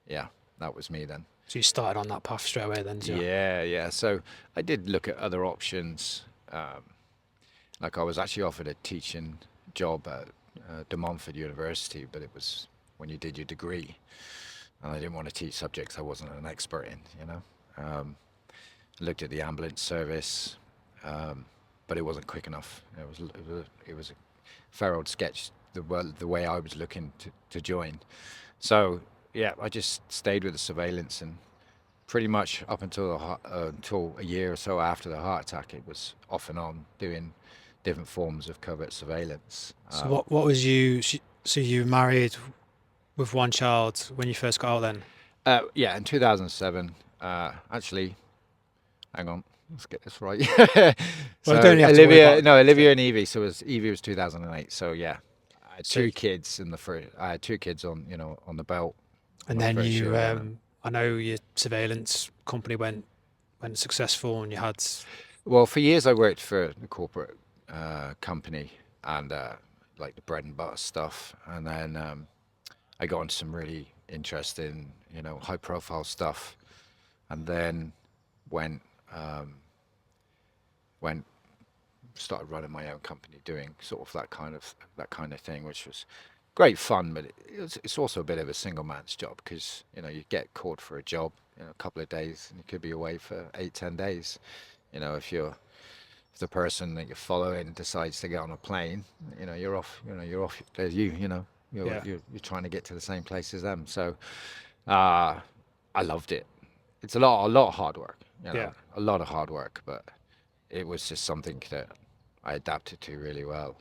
yeah, that was me then. So you started on that path straight away then, did you? Yeah. So I did look at other options. Like I was actually offered a teaching job at De Montfort University, but it was when you did your degree, and I didn't want to teach subjects I wasn't an expert in. You know, looked at the ambulance service, but it wasn't quick enough. It was a fair old sketch the way I was looking to join. So yeah, I just stayed with the surveillance, and pretty much up until a year or so after the heart attack, it was off and on doing different forms of covert surveillance. So what was you? So you married with one child when you first got out then? Yeah, in 2007. Actually, hang on, let's get this right. So Well, don't you have to worry about Olivia and Evie. So Evie was 2008. So yeah, I had So- two kids I had 2 kids on on the belt. And my then first you, year, yeah. I know your surveillance company went successful, and you had. Well, for years I worked for the corporate company and like the bread and butter stuff, and then I got into some really interesting, high profile stuff, and then went went started running my own company, doing sort of that kind of thing, which was great fun, but it's also a bit of a single man's job, because you get called for a job a couple of days and you could be away for 8-10 days. If the person that you're following decides to get on a plane, you're off. There's you're trying to get to the same place as them. So I loved it. It's a lot of hard work. Yeah. A lot of hard work, but it was just something that I adapted to really well.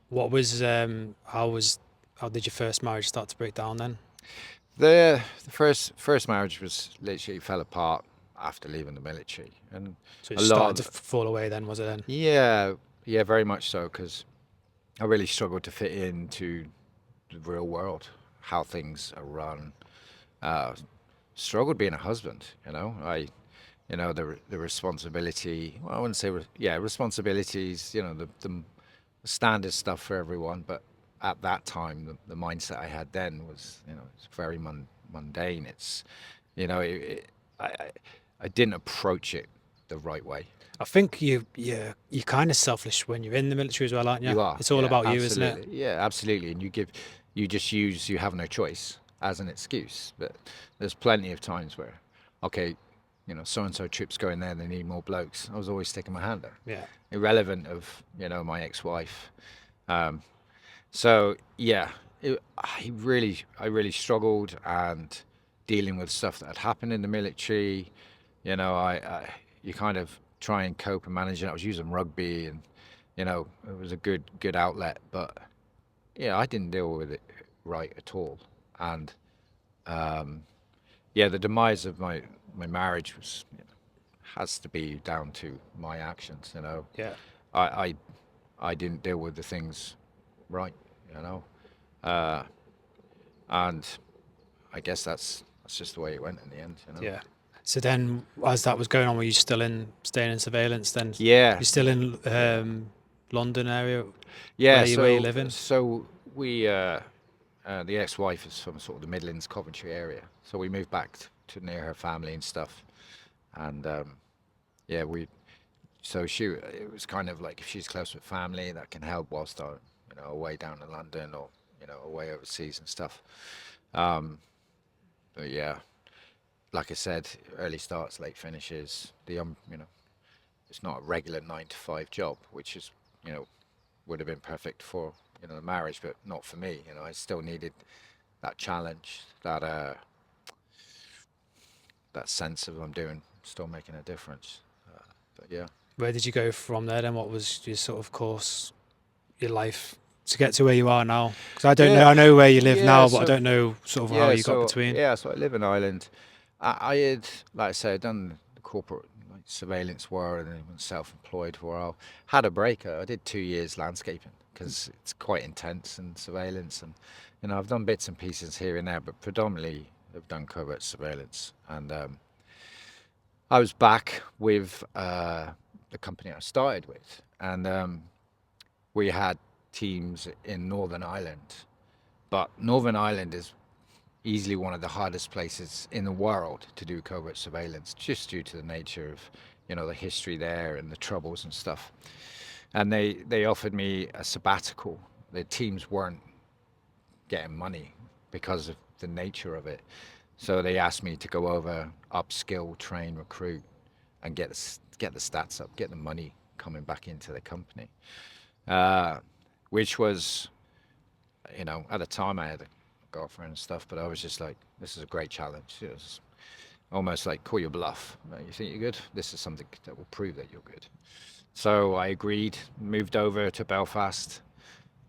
What was how did your first marriage start to break down then? The first marriage was literally fell apart after leaving the military, and So it a lot started of- to fall away then, was it then? yeah, very much so, because I really struggled to fit into the real world, how things are run. Struggled being a husband. The responsibility. Well, I wouldn't say responsibilities. The standard stuff for everyone, but at that time, the mindset I had then was, it's very mundane. It's, I didn't approach it the right way. I think you're kind of selfish when you're in the military as well, aren't you? You are. It's all Yeah, about you, isn't it? absolutely. Yeah, absolutely. And you have no choice as an excuse. But there's plenty of times where, okay, so and so trip's going there, they need more blokes. I was always sticking my hand out. Yeah. Irrelevant of my ex-wife. So yeah, I really struggled, and dealing with stuff that had happened in the military. You kind of try and cope and manage it. I was using rugby, and it was a good outlet, but yeah, I didn't deal with it right at all. And the demise of my marriage was has to be down to my actions. Yeah. I didn't deal with the things right, and I guess that's just the way it went in the end. Yeah. So then, as that was going on, were you staying in surveillance then? Yeah. You're still in London area? Yeah. Where you living? So we, the ex-wife is from sort of the Midlands, Coventry area. So we moved back to near her family and stuff, and it was kind of like, if she's close with family, that can help whilst I'm away down in London, or away overseas and stuff. But yeah, like I said, early starts, late finishes. It's not a regular 9-to-5 job, which is would have been perfect for the marriage, but not for me. I still needed that challenge, that sense of I'm still making a difference. But yeah. Where did you go from there then? What was your sort of course, your life to get to where you are now? Because I don't know. I know where you live now, but I don't know sort of how you got between. Yeah, so I live in Ireland. I had, like I said, done the corporate like surveillance world and then went self-employed for a while. Had a break. I did 2 years landscaping because it's quite intense and surveillance, and I've done bits and pieces here and there, but predominantly I've done covert surveillance. And I was back with the company I started with, and we had teams in Northern Ireland, but Northern Ireland is easily one of the hardest places in the world to do covert surveillance, just due to the nature of, the history there and the troubles and stuff. And they offered me a sabbatical. The teams weren't getting money because of the nature of it, so they asked me to go over, upskill, train, recruit, and get the stats up, get the money coming back into the company, uh, which was, at the time I had a girlfriend and stuff, but I was just like, this is a great challenge. It was almost like call your bluff. You think you're good? This is something that will prove that you're good. So I agreed, moved over to Belfast,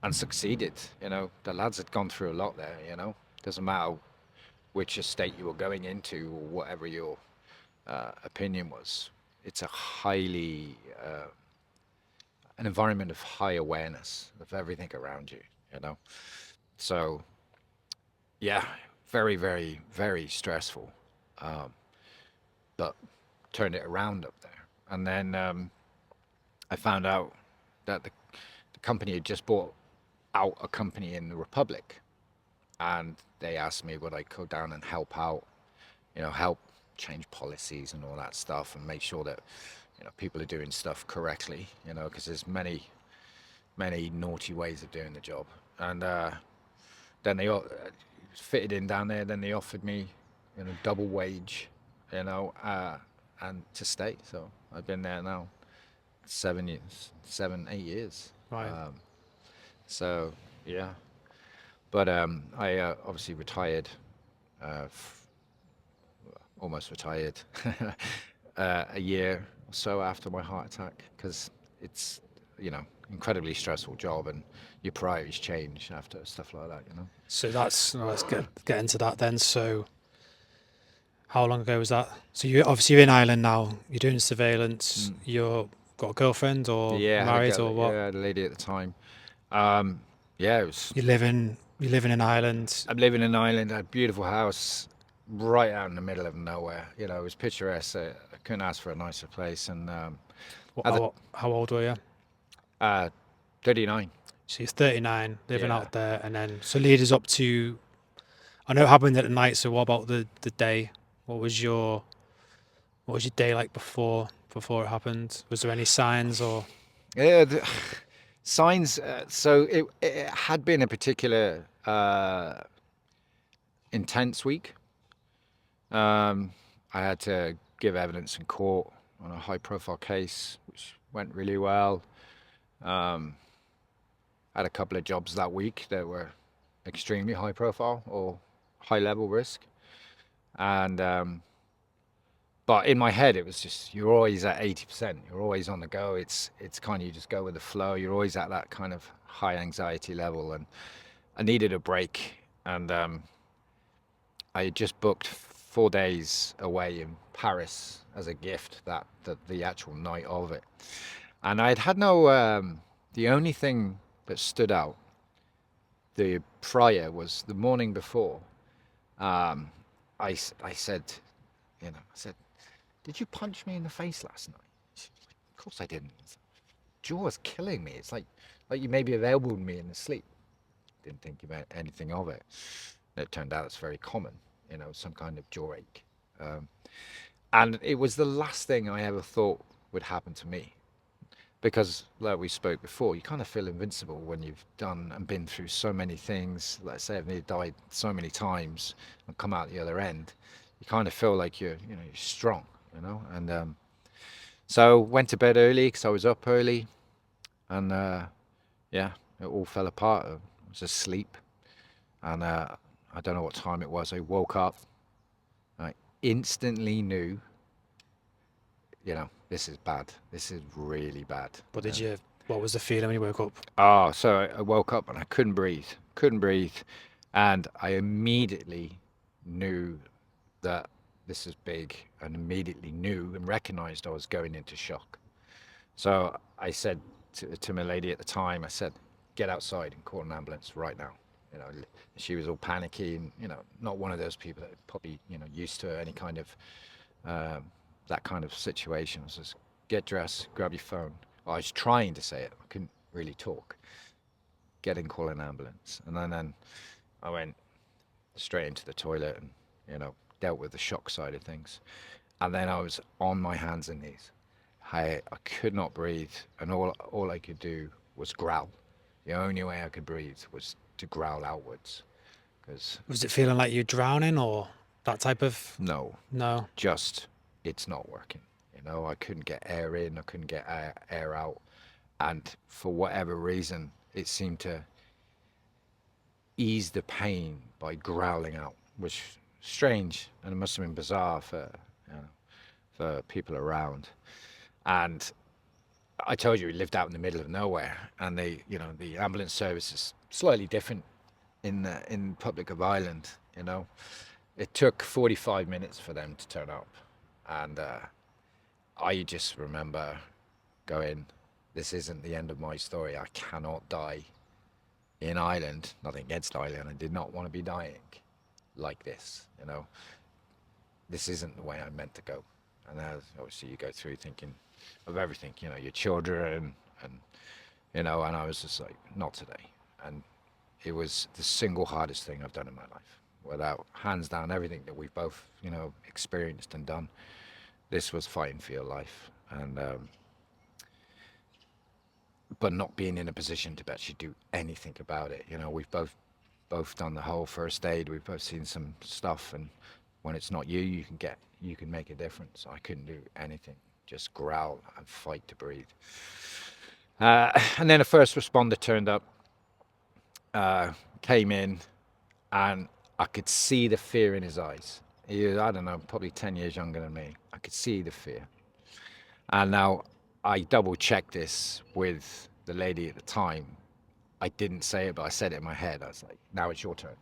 and succeeded. The lads had gone through a lot there. Doesn't matter which estate you were going into or whatever your opinion was. It's an environment of high awareness of everything around you. So yeah, very, very, very stressful, um, but turned it around up there. And then I found out that the company had just bought out a company in the Republic, and they asked me would I go down and help out, help change policies and all that stuff, and make sure that people are doing stuff correctly, because there's many, many naughty ways of doing the job. And then they fitted in down there. Then they offered me, double wage, and to stay. So I've been there now 7 years, 8 years. Right. So yeah, but I obviously retired, almost retired, a year or so after my heart attack, because it's incredibly stressful job, and your priorities change after stuff like that. So let's get into that then. So how long ago was that? So you're in Ireland now. You're doing surveillance. You're got a girlfriend or Yeah, I had a married girl, or yeah, what? I had a lady at the time. Yeah, it was. You're living in Ireland. I'm living in Ireland. I had a beautiful house right out in the middle of nowhere. It was picturesque. I couldn't ask for a nicer place. And at the How old were you? 39. So you're 39, living Yeah. out there, and then so lead us up to. I know it happened at the night. So what about the day? What was your day like before it happened? Was there any signs or? Yeah, signs. So it had been a particular intense week. I had to give evidence in court on a high-profile case, which went really well. Um, had a couple of jobs that week that were extremely high-profile or high-level risk, and but in my head it was just you're always at 80%. You're always on the go. It's kind of you just go with the flow. You're always at that kind of high anxiety level, and I needed a break, and I had just booked 4 days away in Paris as a gift that the actual night of it, and I had no. The only thing that stood out the prior was the morning before. Um, I said, I said, did you punch me in the face last night? She was like, of course I didn't. Jaw's killing me. It's like you maybe have elbowed me in the sleep. Didn't think about anything of it. And it turned out it's very common, some kind of jaw ache. Um, and it was the last thing I ever thought would happen to me. Because, like we spoke before, you kind of feel invincible when you've done and been through so many things. Let's say I've nearly died so many times and come out the other end. You kind of feel like you're strong, And so went to bed early because I was up early, and yeah, it all fell apart. I was asleep, and I don't know what time it was. I woke up. I instantly knew, this is bad. This is really bad. But what was the feeling when you woke up? Oh, so I woke up and I couldn't breathe, and I immediately knew that this is big, and immediately knew and recognized I was going into shock. So I said to my lady at the time, I said, get outside and call an ambulance right now. You know, she was all panicky and, you know, not one of those people that probably, you know, used to any kind of, that kind of situation. I says, get dressed, grab your phone. I was trying to say it, I couldn't really talk. Get in, call an ambulance. And then I went straight into the toilet and, you know, dealt with the shock side of things. And then I was on my hands and knees. I could not breathe, and all I could do was growl. The only way I could breathe was to growl outwards, because Was it feeling like you're drowning or that type of? no, No. just it's not working. You know, I couldn't get air in, I couldn't get air out, and for whatever reason, it seemed to ease the pain by growling out, which strange, and it must have been bizarre for, you know, for people around. And I told you we lived out in the middle of nowhere, and you know, the ambulance service is slightly different in the Republic of Ireland. You know, it took 45 minutes for them to turn up, and I just remember going, "This isn't the end of my story. I cannot die in Ireland. Nothing against Ireland. I did not want to be dying like this. You know, this isn't the way I meant to go." And obviously you go through thinking of everything, you know, your children and, you know, and I was just like, not today. And it was the single hardest thing I've done in my life. Without, hands down, everything that we've both, you know, experienced and done, this was fighting for your life. And, but not being in a position to actually do anything about it. You know, we've both done the whole first aid. We've both seen some stuff, and when it's not you, you can make a difference. I couldn't do anything, just growl and fight to breathe. And then a first responder turned up, came in, and I could see the fear in his eyes. He was, I don't know, probably 10 years younger than me. I could see the fear. And now I double checked this with the lady at the time. I didn't say it, but I said it in my head. I was like, now it's your turn,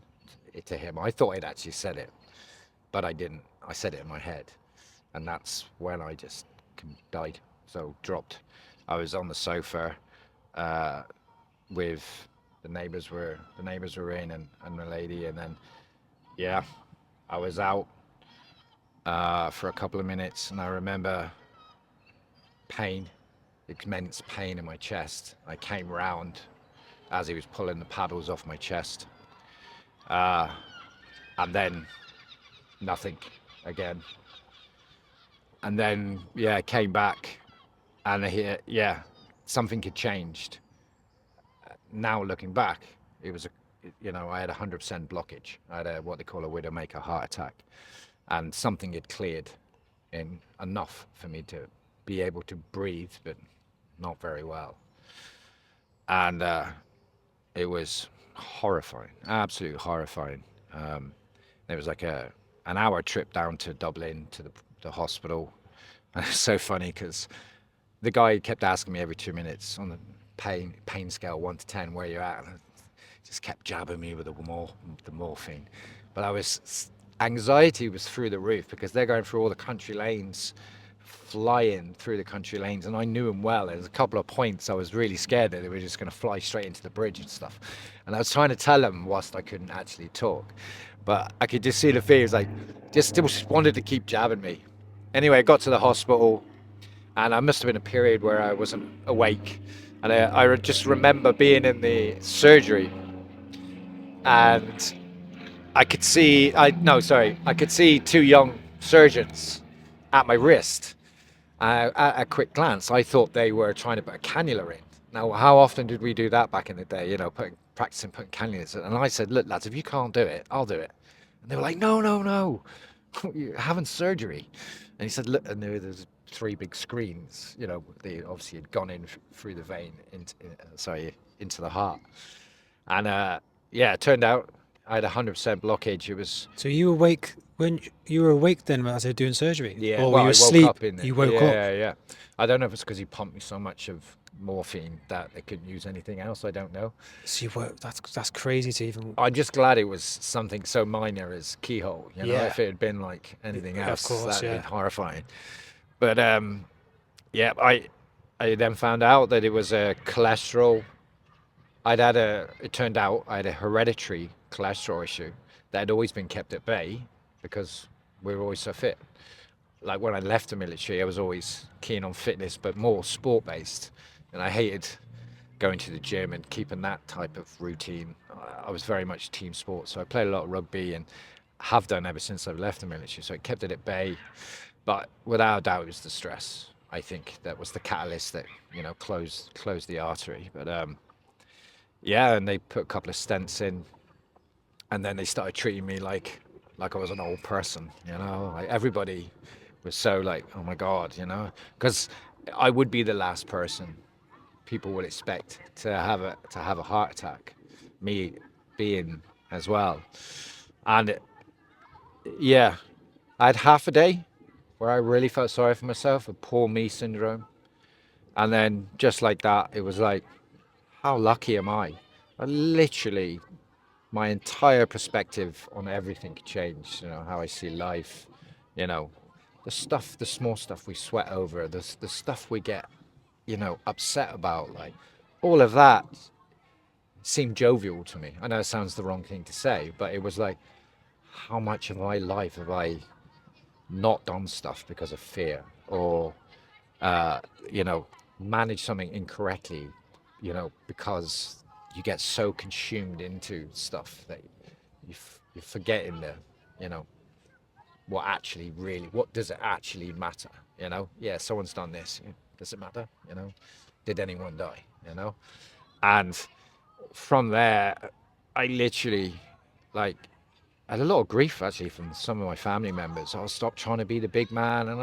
to him. I thought I'd actually said it, but I didn't. I said it in my head. And that's when I just died. So dropped. I was on the sofa with the neighbors were in, and the lady, and then yeah, I was out for a couple of minutes, and I remember pain, immense pain in my chest. I came round as he was pulling the paddles off my chest, and then nothing again. And then yeah, came back, and yeah, something had changed. Now looking back, it was you know, I had 100% blockage. I had what they call a widowmaker heart attack, and something had cleared in enough for me to be able to breathe, but not very well. And it was horrifying, absolutely horrifying. It was like an hour trip down to Dublin to the hospital. And it's so funny because the guy kept asking me every 2 minutes on the pain scale 1 to 10 where you're at, and just kept jabbing me with the morphine. But anxiety was through the roof because they're going through all the country lanes, flying through the country lanes, and I knew them well. There's a couple of points I was really scared that they were just going to fly straight into the bridge and stuff. And I was trying to tell them whilst I couldn't actually talk, but I could just see the fear. It was like, just still wanted to keep jabbing me. Anyway, I got to the hospital, and I must have been a period where I wasn't awake. And I just remember being in the surgery, and I could see, I could see two young surgeons at my wrist. At a quick glance, I thought they were trying to put a cannula in. Now, how often did we do that back in the day? You know, practicing putting cannulas in. And I said, "Look, lads, if you can't do it, I'll do it." And they were like, "No, no, no, you're having surgery." And he said, "Look," and there's 3 big screens. You know, they obviously had gone in through the vein into the heart. And yeah, it turned out I had 100% blockage. It was, So you awake when you were awake then as they were doing surgery, yeah. or were Well, you I woke asleep? up in it. You woke up. Yeah, yeah. I don't know if it's because he pumped me so much of morphine that they couldn't use anything else. I don't know. So you woke. That's crazy to even. I'm just glad it was something so minor as keyhole. You know, Yeah. if it had been like anything Of else, course. that'd have Yeah. been horrifying. But yeah, I then found out that it was a cholesterol. It turned out I had a hereditary cholesterol issue that had always been kept at bay because we were always so fit. Like when I left the military, I was always keen on fitness, but more sport based. And I hated going to the gym and keeping that type of routine. I was very much team sport, so I played a lot of rugby and have done ever since I've left the military. So it kept it at bay. But without a doubt, it was the stress. I think that was the catalyst that closed the artery. But yeah, and they put a couple of stents in, and then they started treating me like I was an old person. Like everybody was so like, oh my god, because I would be the last person people would expect to have a heart attack, me being as well. And yeah, I had half a day where I really felt sorry for myself, a poor me syndrome, and then just like that, it was like, how lucky am I? I literally, my entire perspective on everything changed. How I see life, you know, the small stuff we sweat over, the stuff we get, upset about, like all of that seemed jovial to me. I know it sounds the wrong thing to say, but it was like, how much of my life have I not done stuff because of fear or, uh, you know, managed something incorrectly, because you get so consumed into stuff that you're forgetting you know, what does it actually matter? Yeah, someone's done this. Does it matter? Did anyone die? And from there, I literally, like, I had a lot of grief actually from some of my family members. I'll stop trying to be the big man, and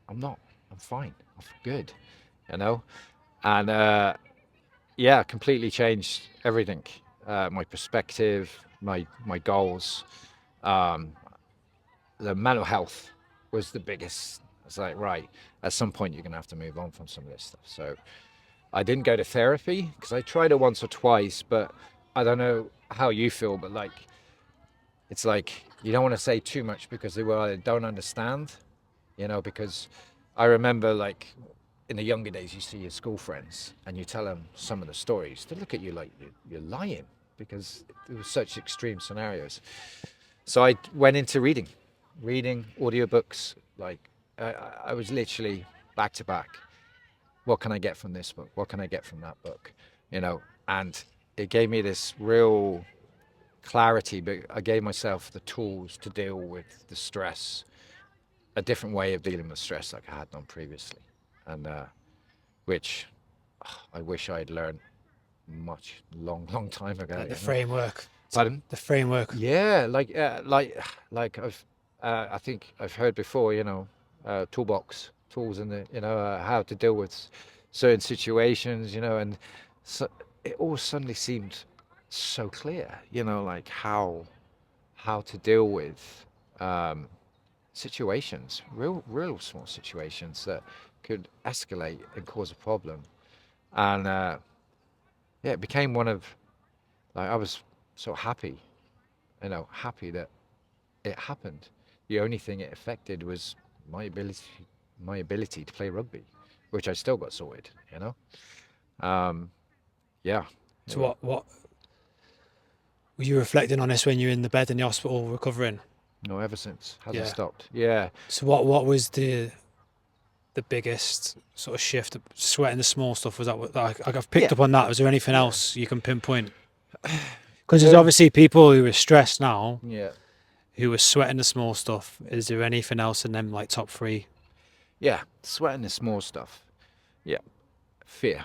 I'm not. I'm fine. I'm good, you know. And yeah, completely changed everything. My perspective, my goals, um, the mental health was the biggest. It's like, right, at some point you're gonna have to move on from some of this stuff. So I didn't go to therapy because I tried it once or twice, but I don't know how you feel, but like it's like you don't want to say too much because they will either don't understand, because I remember like in the younger days you see your school friends and you tell them some of the stories, they look at you like you're lying because it was such extreme scenarios. So I went into reading audiobooks. Like I was literally back to back. What can I get from this book? What can I get from that book? And it gave me this real clarity, but I gave myself the tools to deal with the stress, a different way of dealing with stress like I had done previously, and which I wish I had learned much long time ago. Like the framework. Pardon? The framework. Yeah, like I think I've heard before. Toolbox tools in the how to deal with certain situations. And so it all suddenly seemed so clear. Like how to deal with situations, real small situations that could escalate and cause a problem. And yeah, it became one of like I was so happy, happy that it happened. The only thing it affected was my ability to play rugby, which I still got sorted. Um, yeah. So what were you reflecting on this when you're in the bed in the hospital recovering? No, ever since hasn't Yeah. stopped. Yeah. So what was the biggest sort of shift? Sweating the small stuff, was that what like I've picked Yeah. up on that? Was there anything Yeah. else you can pinpoint? Because there's Um, obviously people who are stressed now yeah. who are sweating the small stuff. Is there anything else in them like top three? Yeah. Sweating the small stuff. Yeah. Fear.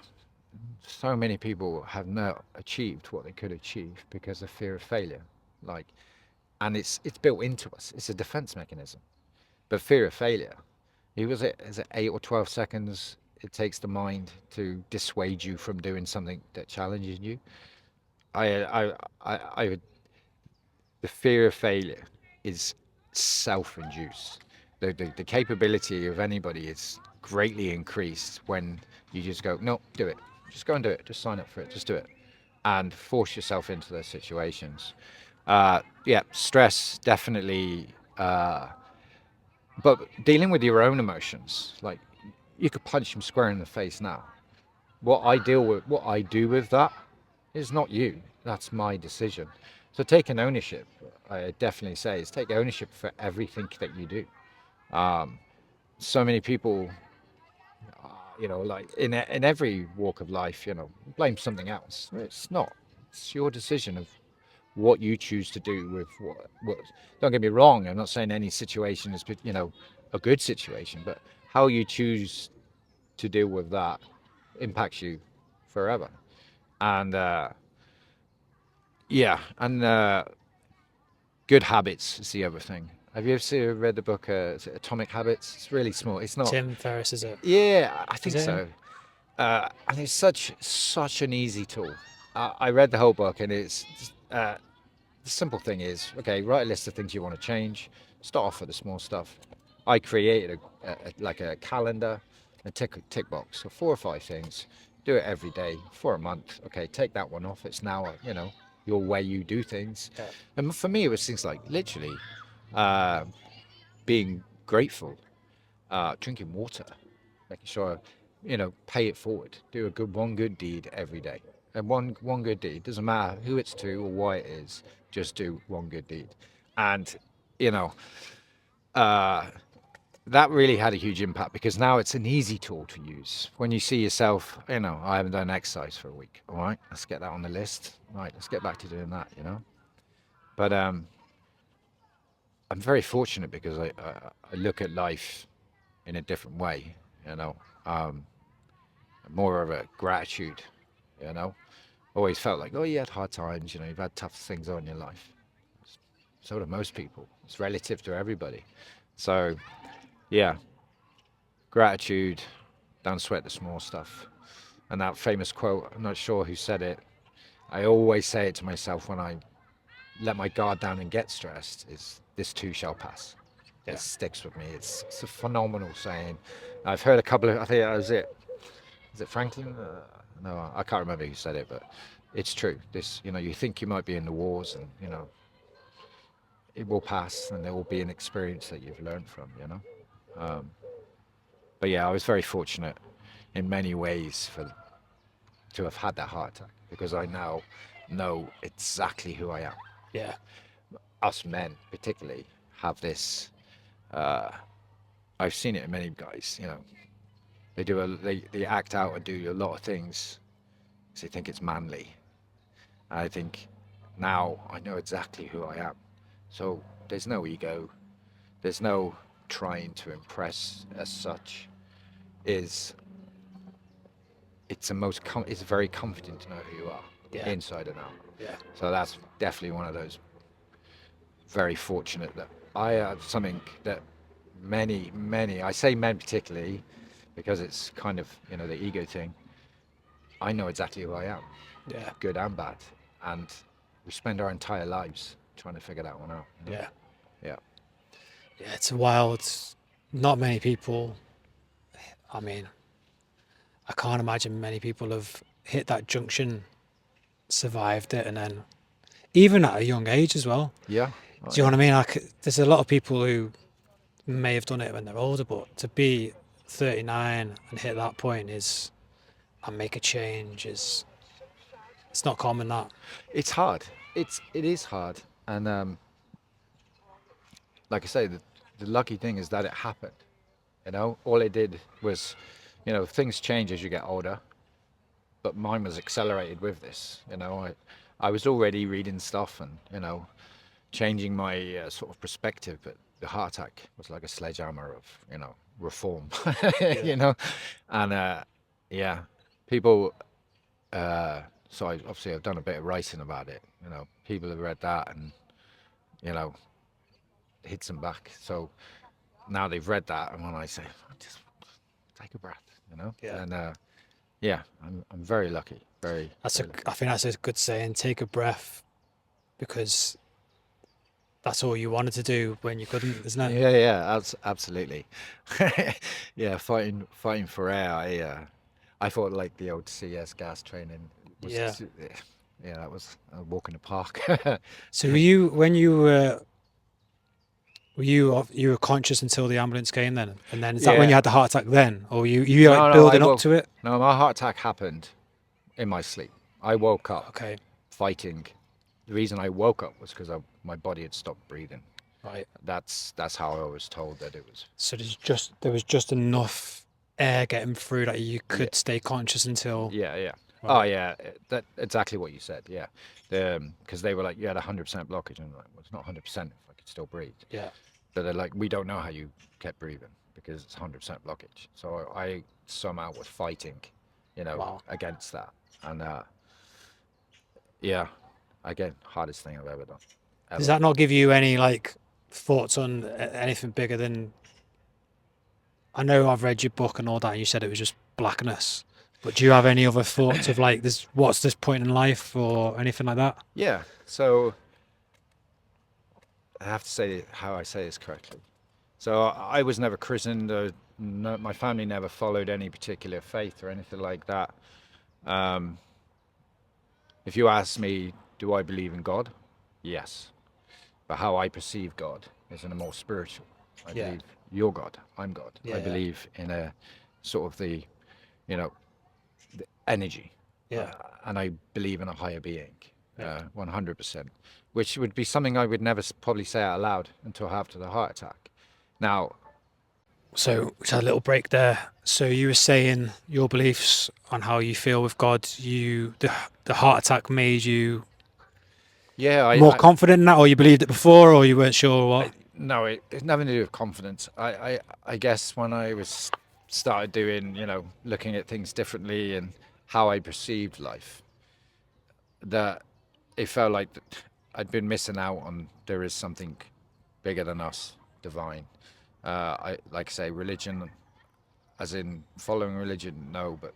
So many people have not achieved what they could achieve because of fear of failure. Like, and it's built into us. It's a defense mechanism. But fear of failure, is it 8 or 12 seconds it takes the mind to dissuade you from doing something that challenges you. I would the fear of failure is self-induced. The capability of anybody is greatly increased when you just go, no, do it. Just go and do it. Just sign up for it. Just do it. And force yourself into those situations. Yeah, stress definitely. But dealing with your own emotions, like you could punch him square in the face now. What I do with that is not you. That's my decision. So taking ownership, I definitely say, is take ownership for everything that you do. So many people, like in every walk of life, blame something else. It's not. It's your decision of what you choose to do with what. Don't get me wrong. I'm not saying any situation is, a good situation, but how you choose to deal with that impacts you forever. And yeah, and good habits is the other thing. Have you ever read the book is it Atomic Habits? It's really small. It's not. Tim Ferriss, is it? Yeah, I Is think it him? so. And it's such an easy tool. I read the whole book, and it's the simple thing is, okay, write a list of things you want to change. Start off with the small stuff. I created like a calendar, a tick box, so 4 or 5 things. Do it every day for a month. Okay, take that one off. It's now, your way you do things. Yeah. And for me, it was things like literally uh, being grateful, drinking water, making sure, pay it forward. Do one good deed every day. And one good deed, doesn't matter who it's to or why it is, just do one good deed. And, you know, uh, that really had a huge impact because now it's an easy tool to use. When you see yourself, I haven't done exercise for a week. All right, let's get that on the list. Right, let's get back to doing that. But I'm very fortunate because I look at life in a different way, um, more of a gratitude, you know. Always felt like, oh, you had hard times, you've had tough things on your life. So do most people. It's relative to everybody. So, yeah, gratitude, don't sweat the small stuff. And that famous quote, I'm not sure who said it. I always say it to myself when I let my guard down and get stressed is this too shall pass. Yeah. It sticks with me. It's a phenomenal saying. I've heard a couple of, I think that was it. Is it Franklin? No, I can't remember who said it, but it's true. This, you think you might be in the wars and, it will pass and there will be an experience that you've learned from. But yeah, I was very fortunate in many ways to have had that heart attack because I now know exactly who I am. Yeah. Us men, particularly, have this. Uh, I've seen it in many guys. They act out and do a lot of things because they think it's manly. I think now I know exactly who I am. So there's no ego. There's no trying to impress as such. Is it's very comforting to know who you are Yeah. inside and out. Yeah. So that's definitely one of those very fortunate that I have something that many I say men particularly because it's kind of the ego thing. I know exactly who I am, Yeah. good and bad, and we spend our entire lives trying to figure that one out. Yeah. Yeah. Yeah. It's wild. Not many people. I mean, I can't imagine many people have hit that junction, survived it, and then even at a young age as well. Yeah. Oh, Do you know yeah. what I mean? Like, there's a lot of people who may have done it when they're older, but to be 39 and hit that point and make a change it's not common. That. It's hard. It is hard, and like I say, the lucky thing is that it happened. All it did was, things change as you get older, but mine was accelerated with this. I was already reading stuff and changing my sort of perspective, but the heart attack was like a sledgehammer of reform. Yeah. And yeah, people. So obviously I've done a bit of writing about it. People have read that and you know hits them back. So now they've read that, and when I say, just take a breath, Yeah. and yeah, I'm very lucky. Very. That's Very lucky. I think that's a good saying. Take a breath, because that's all you wanted to do when you couldn't, isn't it? Yeah, absolutely. Yeah, fighting for air. I thought like the old CS gas training was, Yeah. yeah, that was a walk in the park. So were you when you you were conscious until the ambulance came then, and then is that when you Yeah, had the heart attack then, or you like no, I building up woke. to it? No, my heart attack happened in my sleep. I woke up Okay, fighting. The reason I woke up was because my body had stopped breathing. right. That's how I was told that it was. So there was just enough air getting through that you Yeah, could stay conscious until yeah. Oh right. yeah, that exactly what you said. Yeah, because they were like, you had 100% blockage, and I'm like, well, it's not 100% if I could still breathe. Yeah. But they're like, we don't know how you kept breathing because it's 100% blockage. So I somehow was fighting, Wow. against that, and yeah, again, hardest thing I've ever done, Does ever. that not give you any like thoughts on anything bigger than? I know I've read your book and all that, and you said it was just blackness. But do you have any other thoughts of like this? What's this point in life or anything like that? Yeah. So I have to say how I say this correctly. So I was never christened. No, my family never followed any particular faith or anything like that. Um, if you ask me, do I believe in God? Yes. But how I perceive God is in a more spiritual. I Yeah. believe you're God. I'm God. I Yeah. Yeah. believe in a sort of you know, the energy, uh, Yeah. and I believe in a higher being, Yeah. 100%, which would be something I would never probably say out loud until after the heart attack. Now, So we had a little break there. So you were saying your beliefs on how you feel with God. The heart attack made you yeah, more confident in that, or you believed it before, or you weren't sure what. no, it's nothing to do with confidence. I guess when I was started doing, looking at things differently and how I perceived life, that it felt like I'd been missing out on there is something bigger than us, divine. I like I say religion, as in following religion, no, but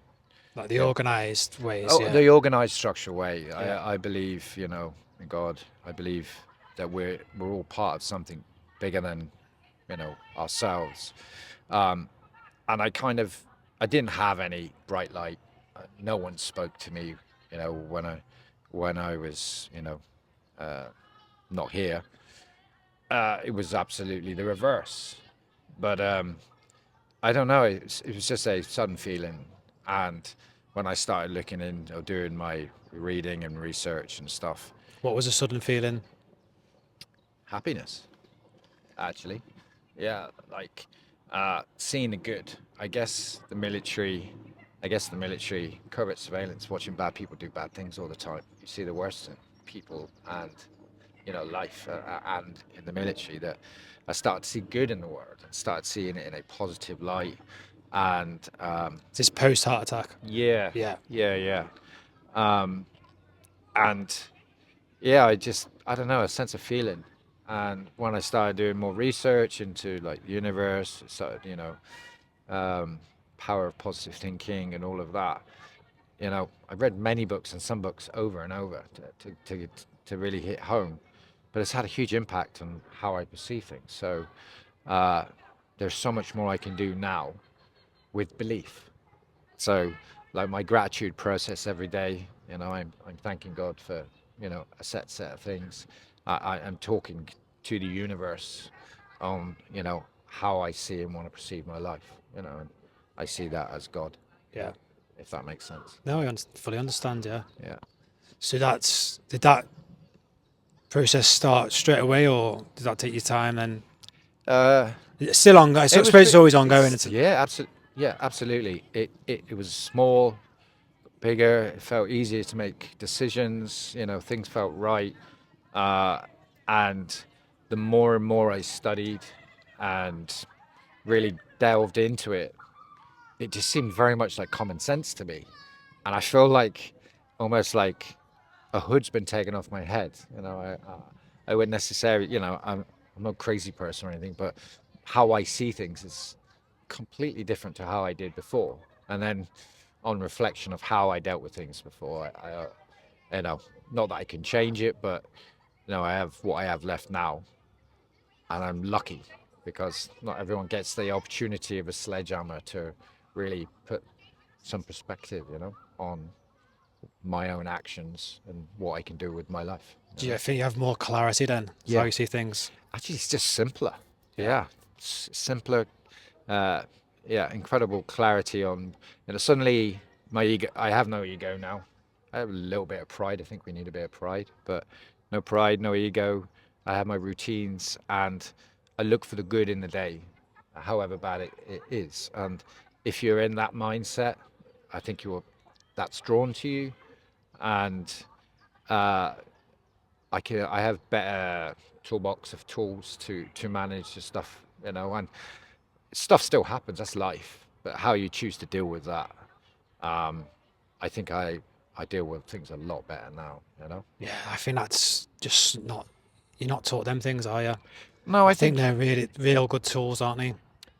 Like the yeah, organized ways, oh, yeah. the organized structure way. Yeah. I believe, in God. I believe that we're all part of something bigger than, ourselves. And I didn't have any bright light. No one spoke to me, when I was, not here. It was absolutely the reverse. But I don't know. It was just a sudden feeling, and when I started looking in or doing my reading and research and stuff, What was a sudden feeling? happiness, actually. Yeah, like seeing the good. I guess the military, covert surveillance, watching bad people do bad things all the time. You see the worst in people and life, and in the military, that I started to see good in the world and started seeing it in a positive light. And This post heart attack. yeah, Yeah. yeah. Um, and yeah, I don't know, a sense of feeling. And when I started doing more research into like the universe, started, power of positive thinking and all of that, I've read many books and some books over and over to really hit home, but it's had a huge impact on how I perceive things. So uh, there's so much more I can do now with belief. So, like my gratitude process every day, I'm thanking God for a set of things. I'm talking to the universe on how I see and want to perceive my life. And I see that as God, Yeah. if that makes sense. No, I fully understand, yeah. Yeah. So did that process start straight away, or did that take your time then? Uh, It's still ongoing. I it was. suppose it's always ongoing. It's yeah, absolutely. Yeah, absolutely. It was small, bigger. It felt easier to make decisions. Things felt right. Uh, and the more and more I studied and really delved into it, it just seemed very much like common sense to me. And I feel like almost like a hood's been taken off my head. I wouldn't necessarily, I'm not a crazy person or anything, but how I see things is completely different to how I did before. And then on reflection of how I dealt with things before, not that I can change it, but I have what I have left now. and I'm lucky because not everyone gets the opportunity of a sledgehammer to really put some perspective, on my own actions and what I can do with my life. Do you think you have more clarity then? That's how Yeah, you see things. actually, it's just simpler. Yeah. Yeah, simpler. Uh, yeah, incredible clarity on. Suddenly my ego. I have no ego now. I have a little bit of pride. I think we need a bit of pride, but no pride, no ego. I have my routines, and I look for the good in the day, however bad it is. And if you're in that mindset, I think that's drawn to you, and uh, I have better toolbox of tools to manage the stuff, and stuff still happens. That's life, but how you choose to deal with that, um, I think I deal with things a lot better now. Yeah, I think that's just not, you're not taught them things, are you? No, I I think think they're really, real good tools, aren't they?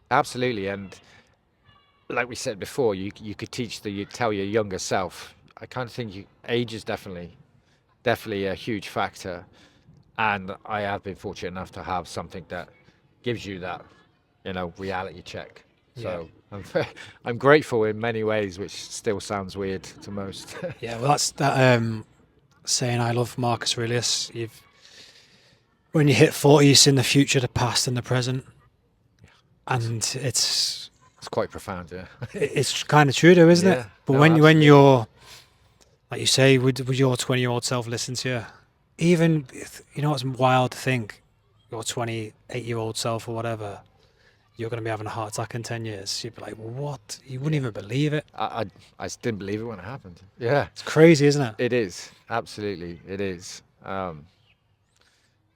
absolutely, and like we said before, you could you tell your younger self. I kind of think age is definitely a huge factor, and I have been fortunate enough to have something that gives you that reality check. Yeah. So I'm grateful in many ways, which still sounds weird to most. Yeah, well, that's that saying, I love Marcus Aurelius. When you hit 40, you've seen the future, the past, and the present. And It's quite profound, yeah. it's kind of true, though, isn't it? Yeah, But no, when absolutely. you're, like you say, would your 20-year-old self listen to you? Even, you know, it's wild to think your 28-year-old self or whatever, you're going to be having a heart attack in 10 years. You'd be like, what? You wouldn't Yeah, even believe it. I just didn't believe it when it happened. Yeah, It's crazy, isn't it? it is absolutely it is.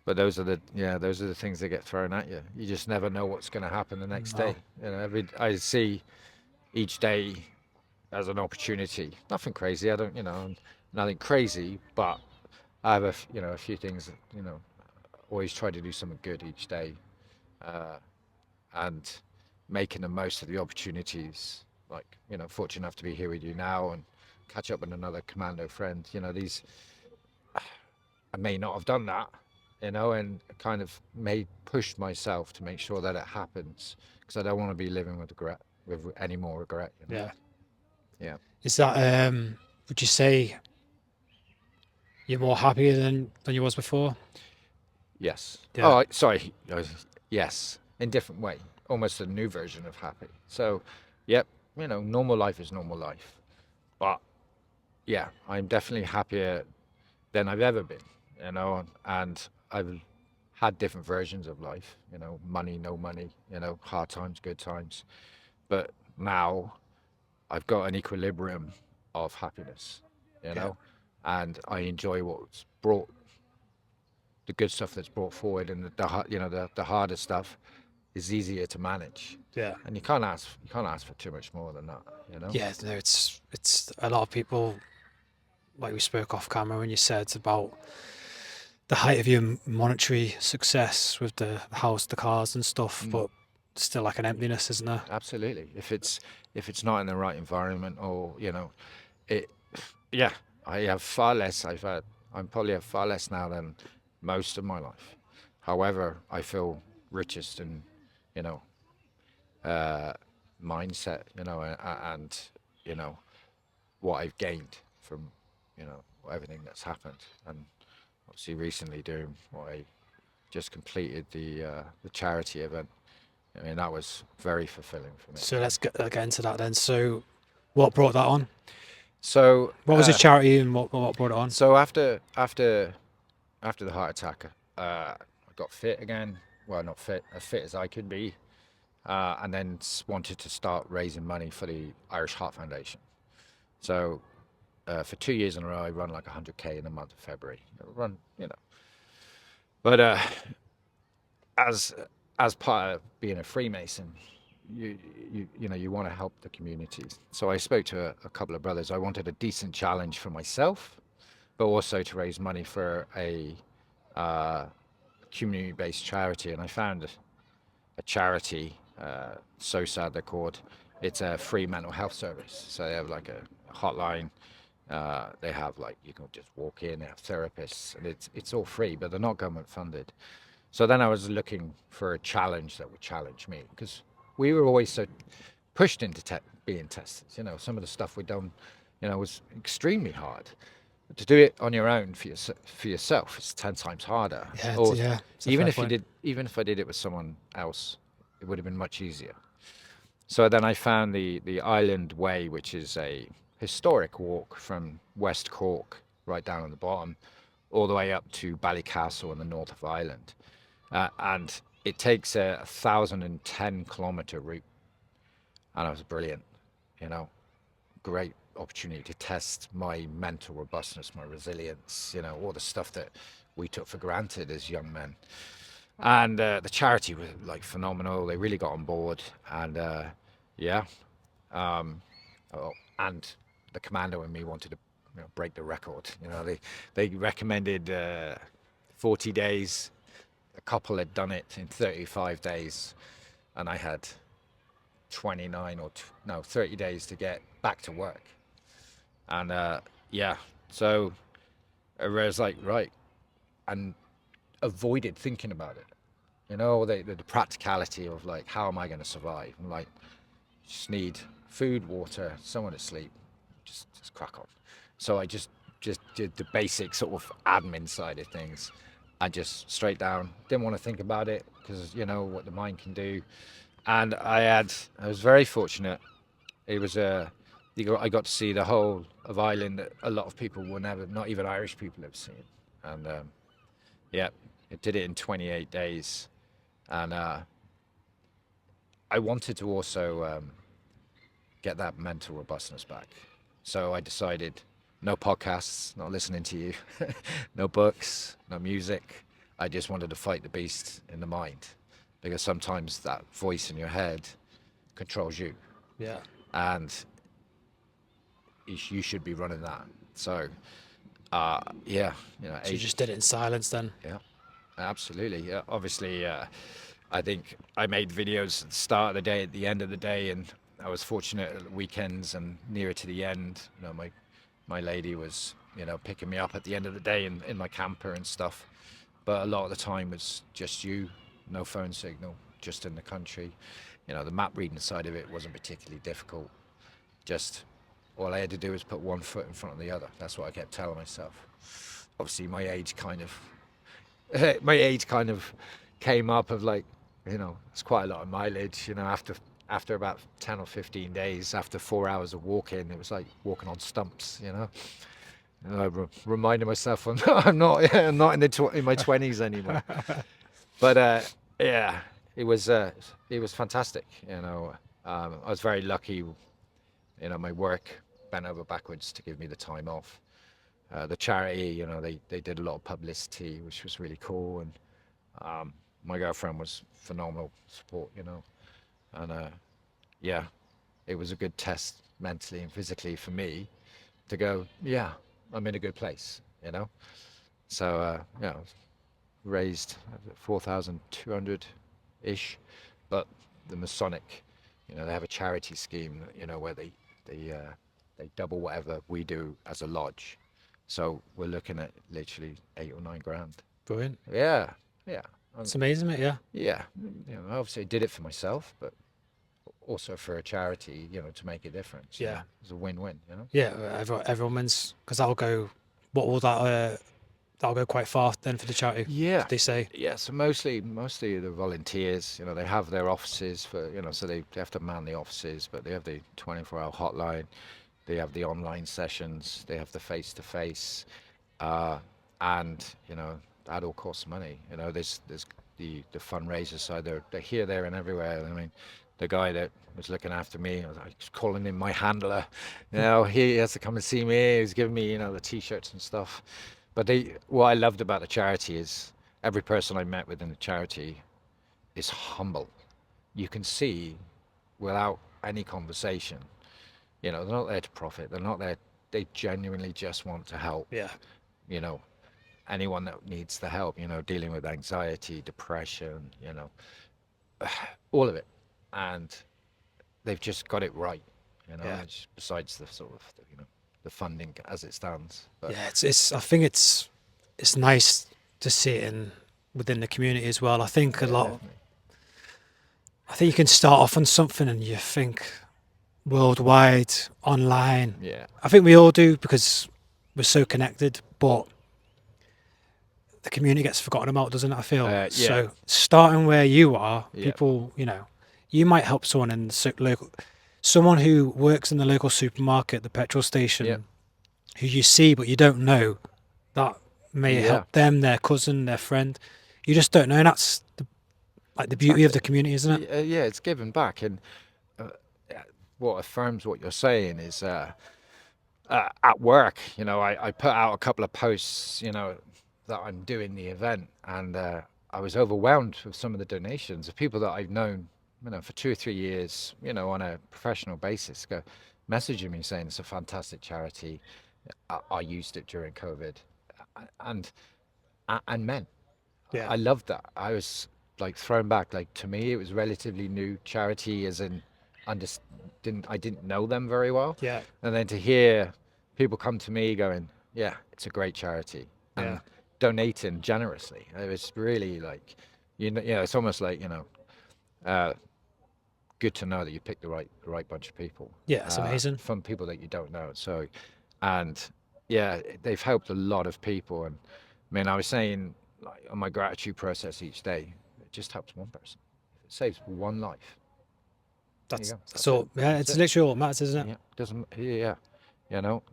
But those are the things that get thrown at you. You just never know what's going to happen the next day. No. I see each day as an opportunity. Nothing crazy. I don't, nothing crazy, but I have a few things that, always try to do something good each day, uh, and making the most of the opportunities. Like, fortunate enough to be here with you now and catch up with another commando friend. These I may not have done that, and kind of may push myself to make sure that it happens because I don't want to be living with any more regret. Yeah. Yeah. Is that, would you say you're more happier than you was before? Yes. Yeah. Oh, sorry. Yes, in different way. Almost a new version of happy. So, yep. Normal life is normal life, but yeah, I'm definitely happier than I've ever been. And I've had different versions of life. Money, no money. Hard times, good times. But now I've got an equilibrium of happiness. You Yeah. know, and I enjoy what's brought the good stuff that's brought forward, and the harder stuff is easier to manage. Yeah. And you can't ask for too much more than that. Yeah. No, it's a lot of people, like we spoke off camera when you said about the height of your monetary success with the house, the cars and stuff, Mm, but still like an emptiness, isn't there? absolutely. If it's not in the right environment, or it. Yeah, I have far less. I'm probably have far less now than most of my life. However, I feel richest in, you know, uh, mindset, and you know what I've gained from, everything that's happened, and obviously recently doing what I just completed the charity event. I mean, that was very fulfilling for me. So let's get into that then. So what brought that on? So, What was the charity and what brought it on? so after the heart attack, I got fit again. Well, not fit, as fit as I could be, and then wanted to start raising money for the Irish Heart Foundation. So, for 2 years in a row, I run like 100K in the month of February. I run, but as as part of being a Freemason, you want to help the communities. So I spoke to a couple of brothers. I wanted a decent challenge for myself, but also to raise money for a uh, community-based charity. And I found a charity, so sad they're called. It's a free mental health service. So they have like a hotline. They have, like, you can just walk in. They have therapists, and it's all free, but they're not government funded. So then I was looking for a challenge that would challenge me, because we were always so pushed into being tested. You know, some of the stuff we'd done, you know, was extremely hard. But to do it on your own for yourself, it's 10 times harder. Yeah, Or it's a fair point. even if I did it with someone else, it would have been much easier. So then I found the Island Way, which is a historic walk from West Cork, right down on the bottom, all the way up to Ballycastle in the north of Ireland. And it takes a 1,010 kilometer route. And it was brilliant, you know, great opportunity to test my mental robustness, my resilience, you know, all the stuff that we took for granted as young men. And the charity was like phenomenal. They really got on board. And yeah, um, oh, and the commando and me wanted to, you know, break the record. You know, they recommended 40 days. A couple had done it in 35 days, and I had 29 or no 30 days to get back to work. And yeah, so I was like, right, and avoided thinking about it. You know, the practicality of like, how am I going to survive? And like, just need food, water, somewhere to sleep, just crack on. So I just did the basic sort of admin side of things. I just straight down, didn't want to think about it, because you know what the mind can do. And I was very fortunate. It was I got to see the whole of Ireland that a lot of people will never, not even Irish people, have seen. And yeah, it did it in 28 days. And I wanted to also get that mental robustness back. So I decided no podcasts, not listening to you, no books, no music. I just wanted to fight the beast in the mind, because sometimes that voice in your head controls you. Yeah. And you should be running that. So, yeah, you know, So you just did it in silence then? yeah, absolutely. Yeah, obviously, I think I made videos at the start of the day, at the end of the day, and I was fortunate at the weekends and nearer to the end. You know, my lady was, you know, picking me up at the end of the day in my camper and stuff. But a lot of the time was just you, no phone signal, just in the country. You know, the map reading side of it wasn't particularly difficult. Just all I had to do was put one foot in front of the other. That's what I kept telling myself. Obviously, my age kind of came up of like, you know, it's quite a lot of mileage. You know, after about 10 or 15 days, after 4 hours of walking, it was like walking on stumps. You know, and I reminded myself I'm not in in my 20s anymore. But yeah, it was fantastic. You know, I was very lucky. You know, my work bent over backwards to give me the time off. The charity, you know, they did a lot of publicity, which was really cool. And my girlfriend was phenomenal support, you know. And yeah, it was a good test mentally and physically for me to go, yeah, I'm in a good place, you know. So yeah, raised 4,200 ish, but the Masonic, you know, they have a charity scheme, you know, where they double whatever we do as a lodge. So we're looking at literally 8 or 9 grand. Brilliant. Yeah, yeah, It's amazing, mate. Yeah. yeah. You know, obviously I did it for myself, but also for a charity, you know, to make a difference. You Yeah. know? It's a win-win, you know. Yeah. Everyone wins, because that'll go. What will that? That'll go quite far then for the charity. Yeah, They say. yeah. So mostly the volunteers, you know, they have their offices for, you know, so they have to man the offices, but they have the 24-hour hotline, they have the online sessions, they have the face-to-face, and you know that all costs money. You know, there's the fundraiser side. They're here, there, and everywhere. I mean, the guy that was looking after me, I was calling him my handler. You know, he has to come and see me. He's giving me, you know, the t-shirts and stuff. But what I loved about the charity is every person I met within the charity is humble. You can see without any conversation, you know, they're not there to profit. They're not there. They genuinely just want to help. Yeah. You know, anyone that needs the help. You know, dealing with anxiety, depression. You know, all of it, and they've just got it right. You know, Yeah. besides the sort of you know the funding as it stands. But Yeah. It's. I think it's nice to see it in within the community as well. I think a Yeah, lot. definitely. I think you can start off on something and you think worldwide, online. Yeah, I think we all do because we're so connected, but the community gets forgotten about, doesn't it? I feel Yeah, so. Starting where you are, yeah, people, you might help someone in the local, someone who works in the local supermarket, the petrol yeah, station, who you see but you don't know. That may yeah. help them, their cousin, their friend. You just don't know, and that's like the beauty of the exactly. community, isn't it? Yeah, it's giving back, and uh, what affirms what you're saying is at work. I put out a couple of posts, that I'm doing the event, and I was overwhelmed with some of the donations of people that I've known, for 2 or 3 years, on a professional basis, go messaging me saying it's a fantastic charity. I used it during COVID, and and men. Yeah, I loved that. I was like thrown back. Like to me, it was relatively new charity, as in, under, I didn't know them very well, yeah, and then to hear people come to me going, "Yeah, it's a great charity," yeah, and donating generously. It was really like, it's almost like uh, good to know that you picked the right bunch of people, yeah. It's amazing. from people that you don't know. So, and yeah, they've helped a lot of people. And I mean, I was saying, like, on my gratitude process each day, it just helps one person. If it saves one life, there you That's go. that's That's it. all. Yeah, That's it's it. literally all that matters, isn't it? Yeah, doesn't. Yeah,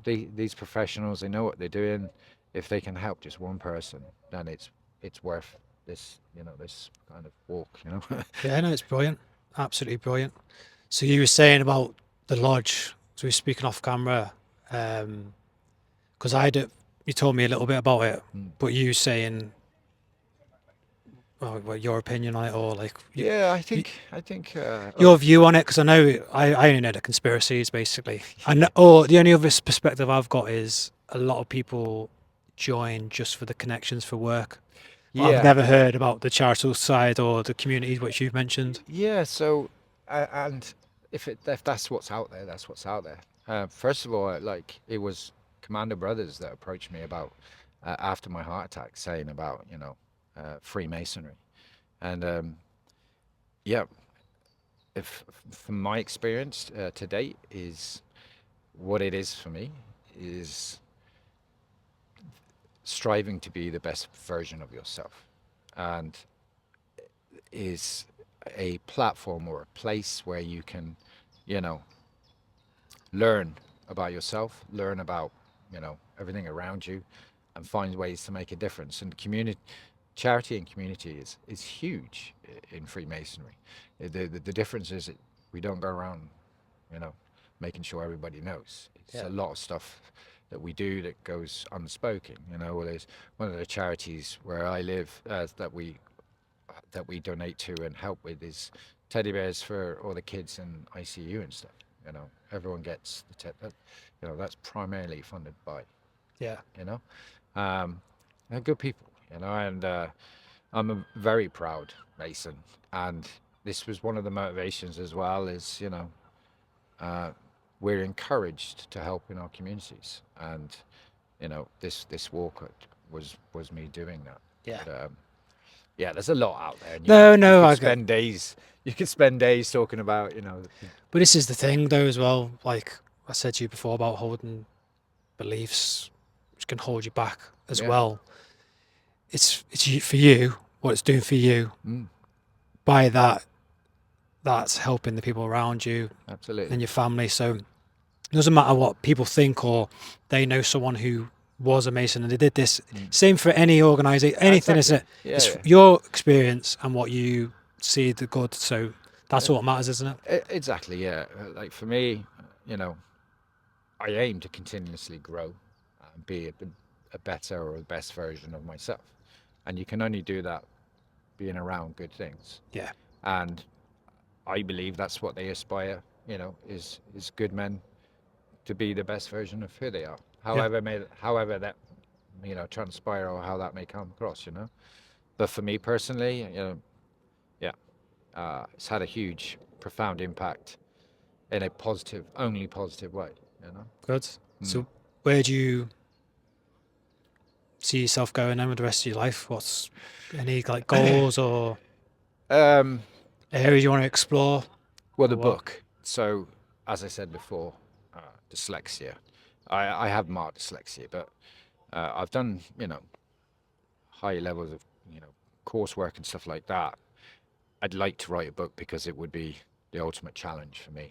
these professionals, they know what they're doing. If they can help just one person, then it's worth this kind of walk. Yeah, no, it's brilliant. Absolutely brilliant. So you were saying about the lodge. So we were speaking off camera, because you told me a little bit about it, Mm. but you saying, well, your opinion on it, or like Yeah, you, I think. your view on it, because I know I only know the conspiracies basically. Or the only other perspective I've got is a lot of people join just for the connections for work. But I've Yeah, never heard about the charitable side or the communities which you've mentioned. yeah. So, and if that's what's out there, that's what's out there. First of all, like, it was Commando Brothers that approached me about, after my heart attack, saying about Freemasonry, and yeah, if from my experience to date, is what it is for me is striving to be the best version of yourself, and is a platform or a place where you can, you know, learn about yourself, learn about, everything around you, and find ways to make a difference. And charity and community is huge in Freemasonry. The difference is that we don't go around, you know, making sure everybody knows. It's Yeah. a lot of stuff that we do that goes unspoken. Well, there's one of the charities where I live, that we donate to and help with is teddy bears for all the kids in ICU and stuff. Everyone gets that's primarily funded by, Yeah. you know, they're good people, and I'm a very proud Mason, and this was one of the motivations as well. Is uh, we're encouraged to help in our communities, and this walk was me doing that. Yeah. But, yeah, there's a lot out there, and you could No, you no, could I get. spend days you could spend days talking about But this is the thing, though, as well. Like I said to you before about holding beliefs, which can hold you back as yeah, well. For you, what it's doing for you. mm, By that, that's helping the people around you absolutely, and your family. So it doesn't matter what people think or they know someone who was a Mason and they did this. mm. Same for any organisation, anything, isn't Exactly, it? yeah, It's yeah. your experience and what you see the good. So that's what matters, isn't it? Exactly, yeah. Like for me, you know, I aim to continuously grow and be a better or the best version of myself, and you can only do that being around good things. Yeah. And I believe that's what they aspire. Is good men to be the best version of who they are, Yeah. however that transpire, or how that may come across. But for me personally, yeah, it's had a huge, profound impact in a positive, only positive way. Good. Mm. So where do you see yourself going in with the rest of your life? What's any like goals or Um, areas you want to explore? well, the Or what? book. So, as I said before, dyslexia. I have mild dyslexia, but I've done, high levels of, coursework and stuff like that. I'd like to write a book because it would be the ultimate challenge for me.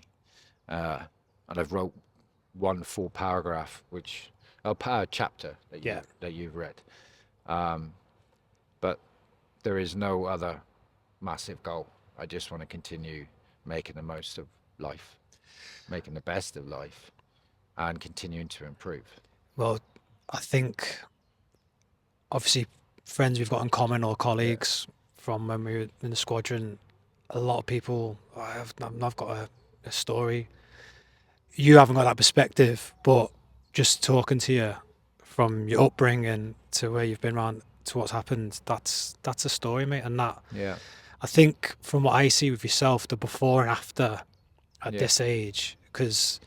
And I've wrote one full paragraph, which chapter that Yeah. you've read. But there is no other massive goal. I just want to continue making the most of life, making the best of life, and continuing to improve. Well, I think obviously friends we've got in common or colleagues from when we were in the squadron, a lot of people, I've got a story. You haven't got that perspective, but just talking to you from your upbringing to where you've been around to what's happened, that's a story, mate. And that, Yeah. I think from what I see with yourself, the before and after at Yeah. this age, because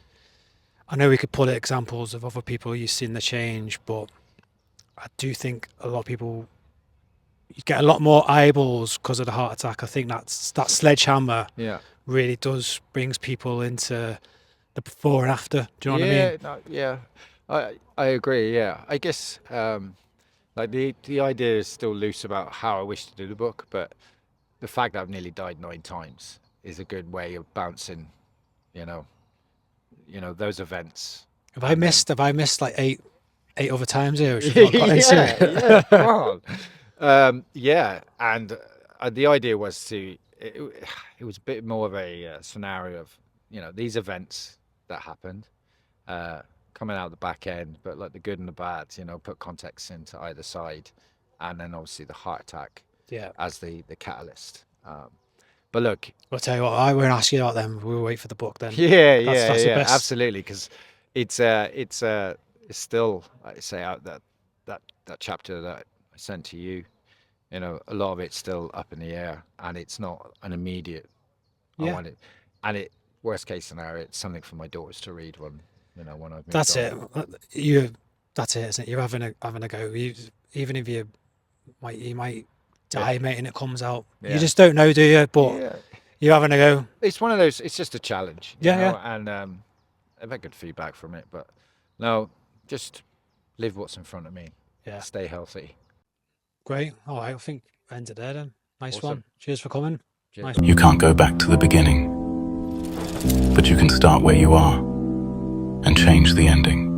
I know we could pull examples of other people you've seen the change, but I do think a lot of people, you get a lot more eyeballs because of the heart attack. I think that sledgehammer Yeah. really does brings people into the before and after. Do you know what I mean? No, yeah. I agree. Yeah. I guess like the idea is still loose about how I wish to do the book, but the fact that I've nearly died 9 times is a good way of bouncing, you know, those events. Have I And then- missed like eight other times here? Which we've not got into yeah, it? yeah, come on. Yeah, and the idea was it was a bit more of a scenario of, these events that happened, coming out the back end, but like the good and the bad, put context into either side, and then obviously the heart attack Yeah. as the catalyst. But look, I'll tell you what, I won't ask you about them. We'll wait for the book then. yeah, That's the best. absolutely, because it's still, like I say, out that chapter that I sent to you. A lot of it's still up in the air, and it's not an immediate. I Yeah. want it, and worst case scenario, it's something for my daughters to read when when I've moved That's on. it. That's it, isn't it? You're having a go. Even if you might die, mate, and it comes out. Yeah. You just don't know, do you? But Yeah, you're having a go. it's one of those. It's just a challenge. you Yeah, know, yeah. And I've had good feedback from it, but no, just live what's in front of me. Yeah. Stay healthy. Great. All right. I think ended there then. Nice Awesome. one. Cheers for coming. Cheers. Nice. You can't go back to the beginning, but you can start where you are and change the ending.